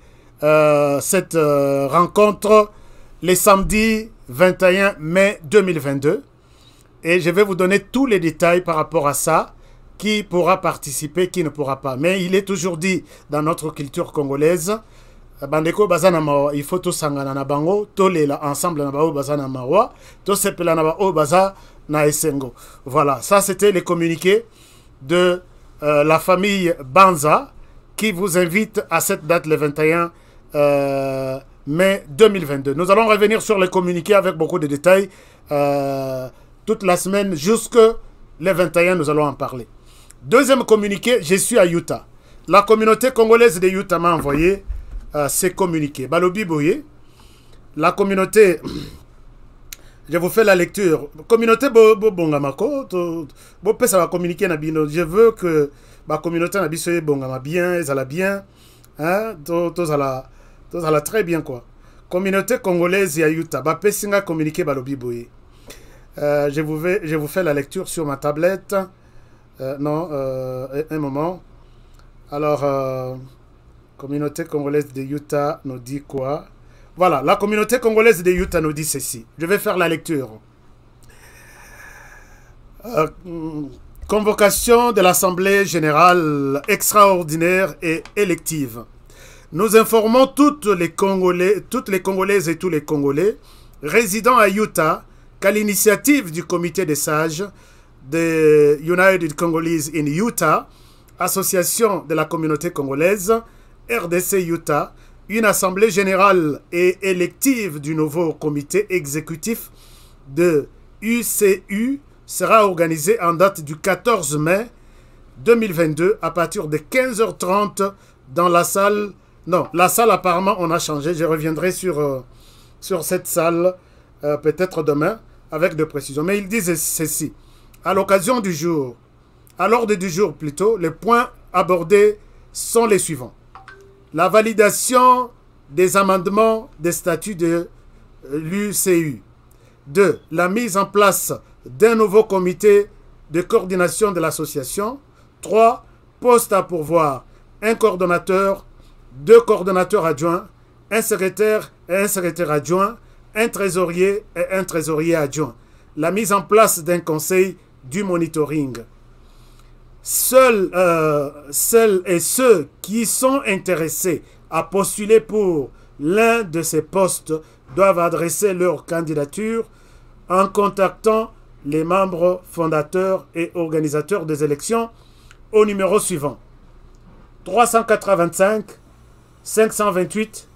cette rencontre le samedi 21 mai 2022. Et je vais vous donner tous les détails par rapport à ça. Qui pourra participer, qui ne pourra pas. Mais il est toujours dit dans notre culture congolaise, Bandeko bazana mawa, il faut tous sangana na bango, tous les ensemble na bao bazana mawa, tous sepela na bao baza na esengo. Voilà, ça c'était les communiqués de la famille Banza, qui vous invite à cette date, le 21 mai 2022. Nous allons revenir sur les communiqués avec beaucoup de détails toute la semaine, jusque le 21, nous allons en parler. Deuxième communiqué, je suis à Utah. La communauté congolaise de Utah m'a envoyé ces communiqués. Balobi Boye, la communauté, je vous fais la lecture. Communauté Bongamako, ça va communiquer na bino. Je veux que la communauté na biso Bongama bien, elle a bien, hein, elle a très bien quoi. Communauté congolaise à Utah, ba pesinga communiqué Balobi Boye. Je vous fais la lecture sur ma tablette. Non, un moment. Alors, communauté congolaise de Utah nous dit quoi? Voilà, la communauté congolaise de Utah nous dit ceci. Je vais faire la lecture. Convocation de l'Assemblée générale extraordinaire et élective. Nous informons toutes les Congolaises et tous les Congolais résidant à Utah qu'à l'initiative du comité des sages de United Congolese in Utah, association de la communauté congolaise, RDC Utah, une assemblée générale et élective du nouveau comité exécutif de UCU sera organisée en date du 14 mai 2022 à partir de 15h30 dans la salle. Non, la salle apparemment on a changé. Je reviendrai sur cette salle peut-être demain avec de précisions. Mais ils disent ceci. À l'occasion du jour, à l'ordre du jour plutôt, les points abordés sont les suivants. La validation des amendements des statuts de l'UCU. 2. La mise en place d'un nouveau comité de coordination de l'association. 3. Poste à pourvoir. Un coordonnateur, 2 coordonnateurs adjoints, un secrétaire et un secrétaire adjoint, un trésorier et un trésorier adjoint. La mise en place d'un conseil du monitoring. Seuls et ceux qui sont intéressés à postuler pour l'un de ces postes doivent adresser leur candidature en contactant les membres fondateurs et organisateurs des élections au numéro suivant 385 528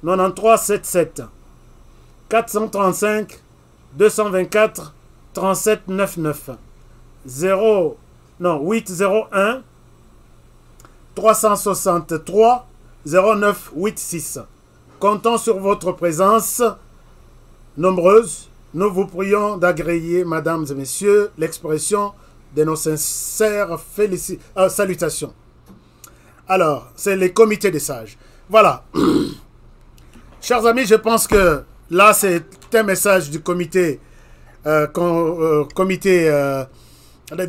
93 77 435 224 37 99 801 363 09 86. Comptons sur votre présence nombreuse. Nous vous prions d'agréer, mesdames et messieurs, l'expression de nos sincères salutations. Alors, c'est les comités des sages. Voilà. Chers amis, je pense que là, c'est un message du comité, de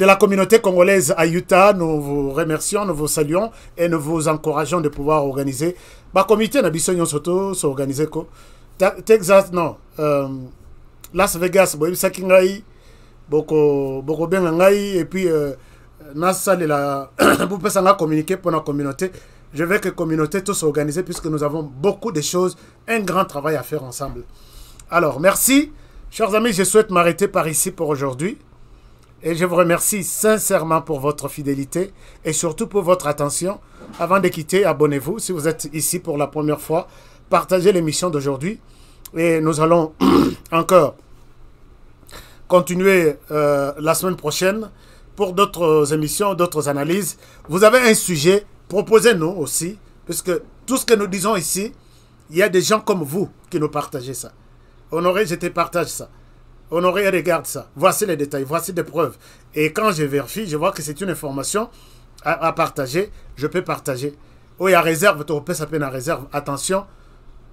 la communauté congolaise à Utah. Nous vous remercions, nous vous saluons et nous vous encourageons de pouvoir organiser. Le comité n'a pas soto s'organiser. Texas, non. Las Vegas, beaucoup bien et puis pour communiquer pour la communauté. Je veux que la communauté tous s'organise puisque nous avons beaucoup de choses, un grand travail à faire ensemble. Alors, merci. Chers amis, je souhaite m'arrêter par ici pour aujourd'hui. Et je vous remercie sincèrement pour votre fidélité et surtout pour votre attention. Avant de quitter, abonnez-vous si vous êtes ici pour la première fois. Partagez l'émission d'aujourd'hui. Et nous allons encore continuer la semaine prochaine pour d'autres émissions, d'autres analyses. Vous avez un sujet, proposez-nous aussi. Puisque tout ce que nous disons ici, il y a des gens comme vous qui nous partagez ça. Honoré, je te partage ça. Honoré, regarde ça. Voici les détails, voici des preuves. Et quand je vérifie, je vois que c'est une information à partager. Je peux partager. Oh, il y a réserve, tu peux s'appeler en réserve. Attention,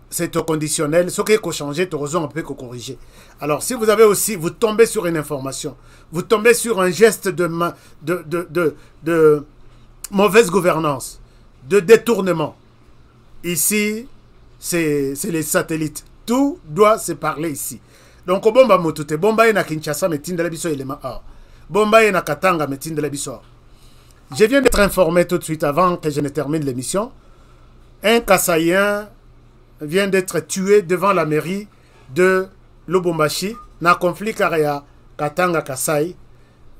c'est au conditionnel. Ce qui est changé, tu on peut corriger. Alors, si vous avez aussi, vous tombez sur une information, vous tombez sur un geste de mauvaise gouvernance, de détournement. Ici, c'est les satellites. Tout doit se parler ici. Donc, bomba motute, bomba na Kinshasa metinda la biso élément A. Bomba na Katanga metinda la biso. Je viens d'être informé tout de suite avant que je ne termine l'émission. Un Kassaïen vient d'être tué devant la mairie de Lubumbashi. Dans un conflit carréa Katanga Kassai.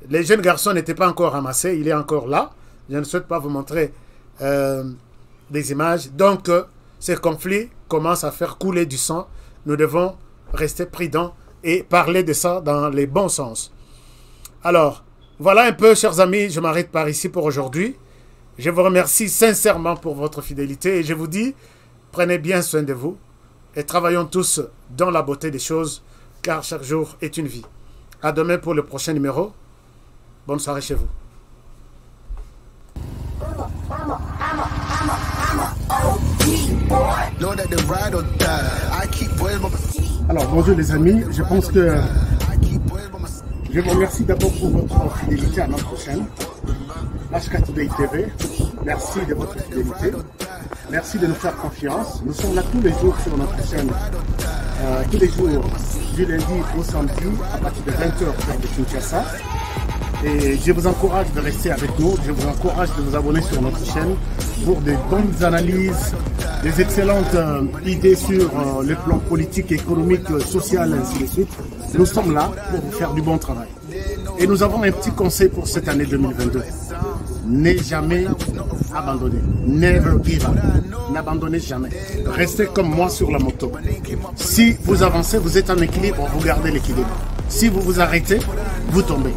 Les jeunes garçons n'étaient pas encore ramassés. Il est encore là. Je ne souhaite pas vous montrer des images. Donc, ce conflit commence à faire couler du sang. Nous devons rester prudents et parler de ça dans les bons sens. Alors, voilà un peu, chers amis, je m'arrête par ici pour aujourd'hui. Je vous remercie sincèrement pour votre fidélité et je vous dis, prenez bien soin de vous et travaillons tous dans la beauté des choses, car chaque jour est une vie. À demain pour le prochain numéro. Bonne soirée chez vous. Alors, bonjour les amis, je pense que je vous remercie d'abord pour votre fidélité à notre chaîne, HK Today TV. Merci de votre fidélité, merci de nous faire confiance. Nous sommes là tous les jours sur notre chaîne, tous les jours du lundi au samedi à partir de 20h de Kinshasa. Et je vous encourage de rester avec nous, je vous encourage de vous abonner sur notre chaîne pour de bonnes analyses, des excellentes idées sur le plan politique, économique, social, ainsi de suite. Nous sommes là pour vous faire du bon travail. Et nous avons un petit conseil pour cette année 2022. Ne jamais abandonner. Never give up. N'abandonnez jamais. Restez comme moi sur la moto. Si vous avancez, vous êtes en équilibre, vous gardez l'équilibre. Si vous vous arrêtez, vous tombez.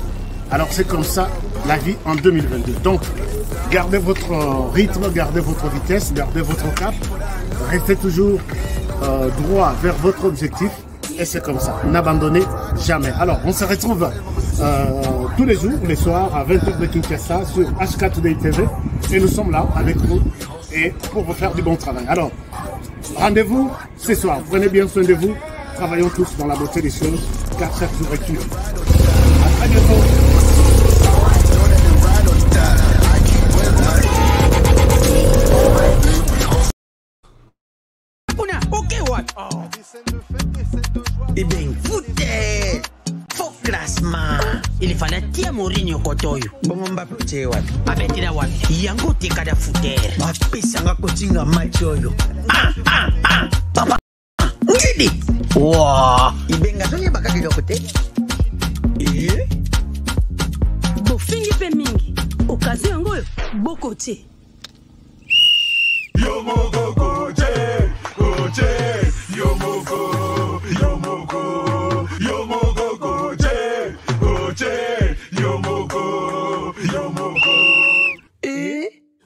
Alors c'est comme ça la vie en 2022. Donc, gardez votre rythme, gardez votre vitesse, gardez votre cap. Restez toujours droit vers votre objectif. Et c'est comme ça. N'abandonnez jamais. Alors, on se retrouve tous les jours, les soirs, à 20h de Kinshasa sur HK Today TV. Et nous sommes là avec vous et pour vous faire du bon travail. Alors, rendez-vous ce soir. Prenez bien soin de vous. Travaillons tous dans la beauté des choses, car chaque jour est une vie. À très bientôt. Eh bien, écoutez, faut classement. Il fala tia Mourinho kotoyo bongo Mbappé che wapi abetira wapi yango tekada futere bapesanga kotinga match oyo papa ngidi wa ibenga sonye bakakilo kote bofingi pe mingi okazi yango boko te Yomoko goje goje yomoko yomoko yomoko goje goje yomoko yomoko.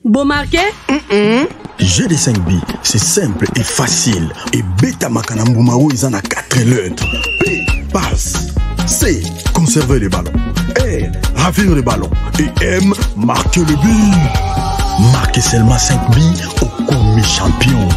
Bon marqué GD5B, c'est simple et facile. Et Beta Makanambumao, ils en a 4 lettres. P, passe. C, conserver les ballons. R, ravir les ballons. Et M, marquer le but. Marquez seulement 5 billes au commis champion.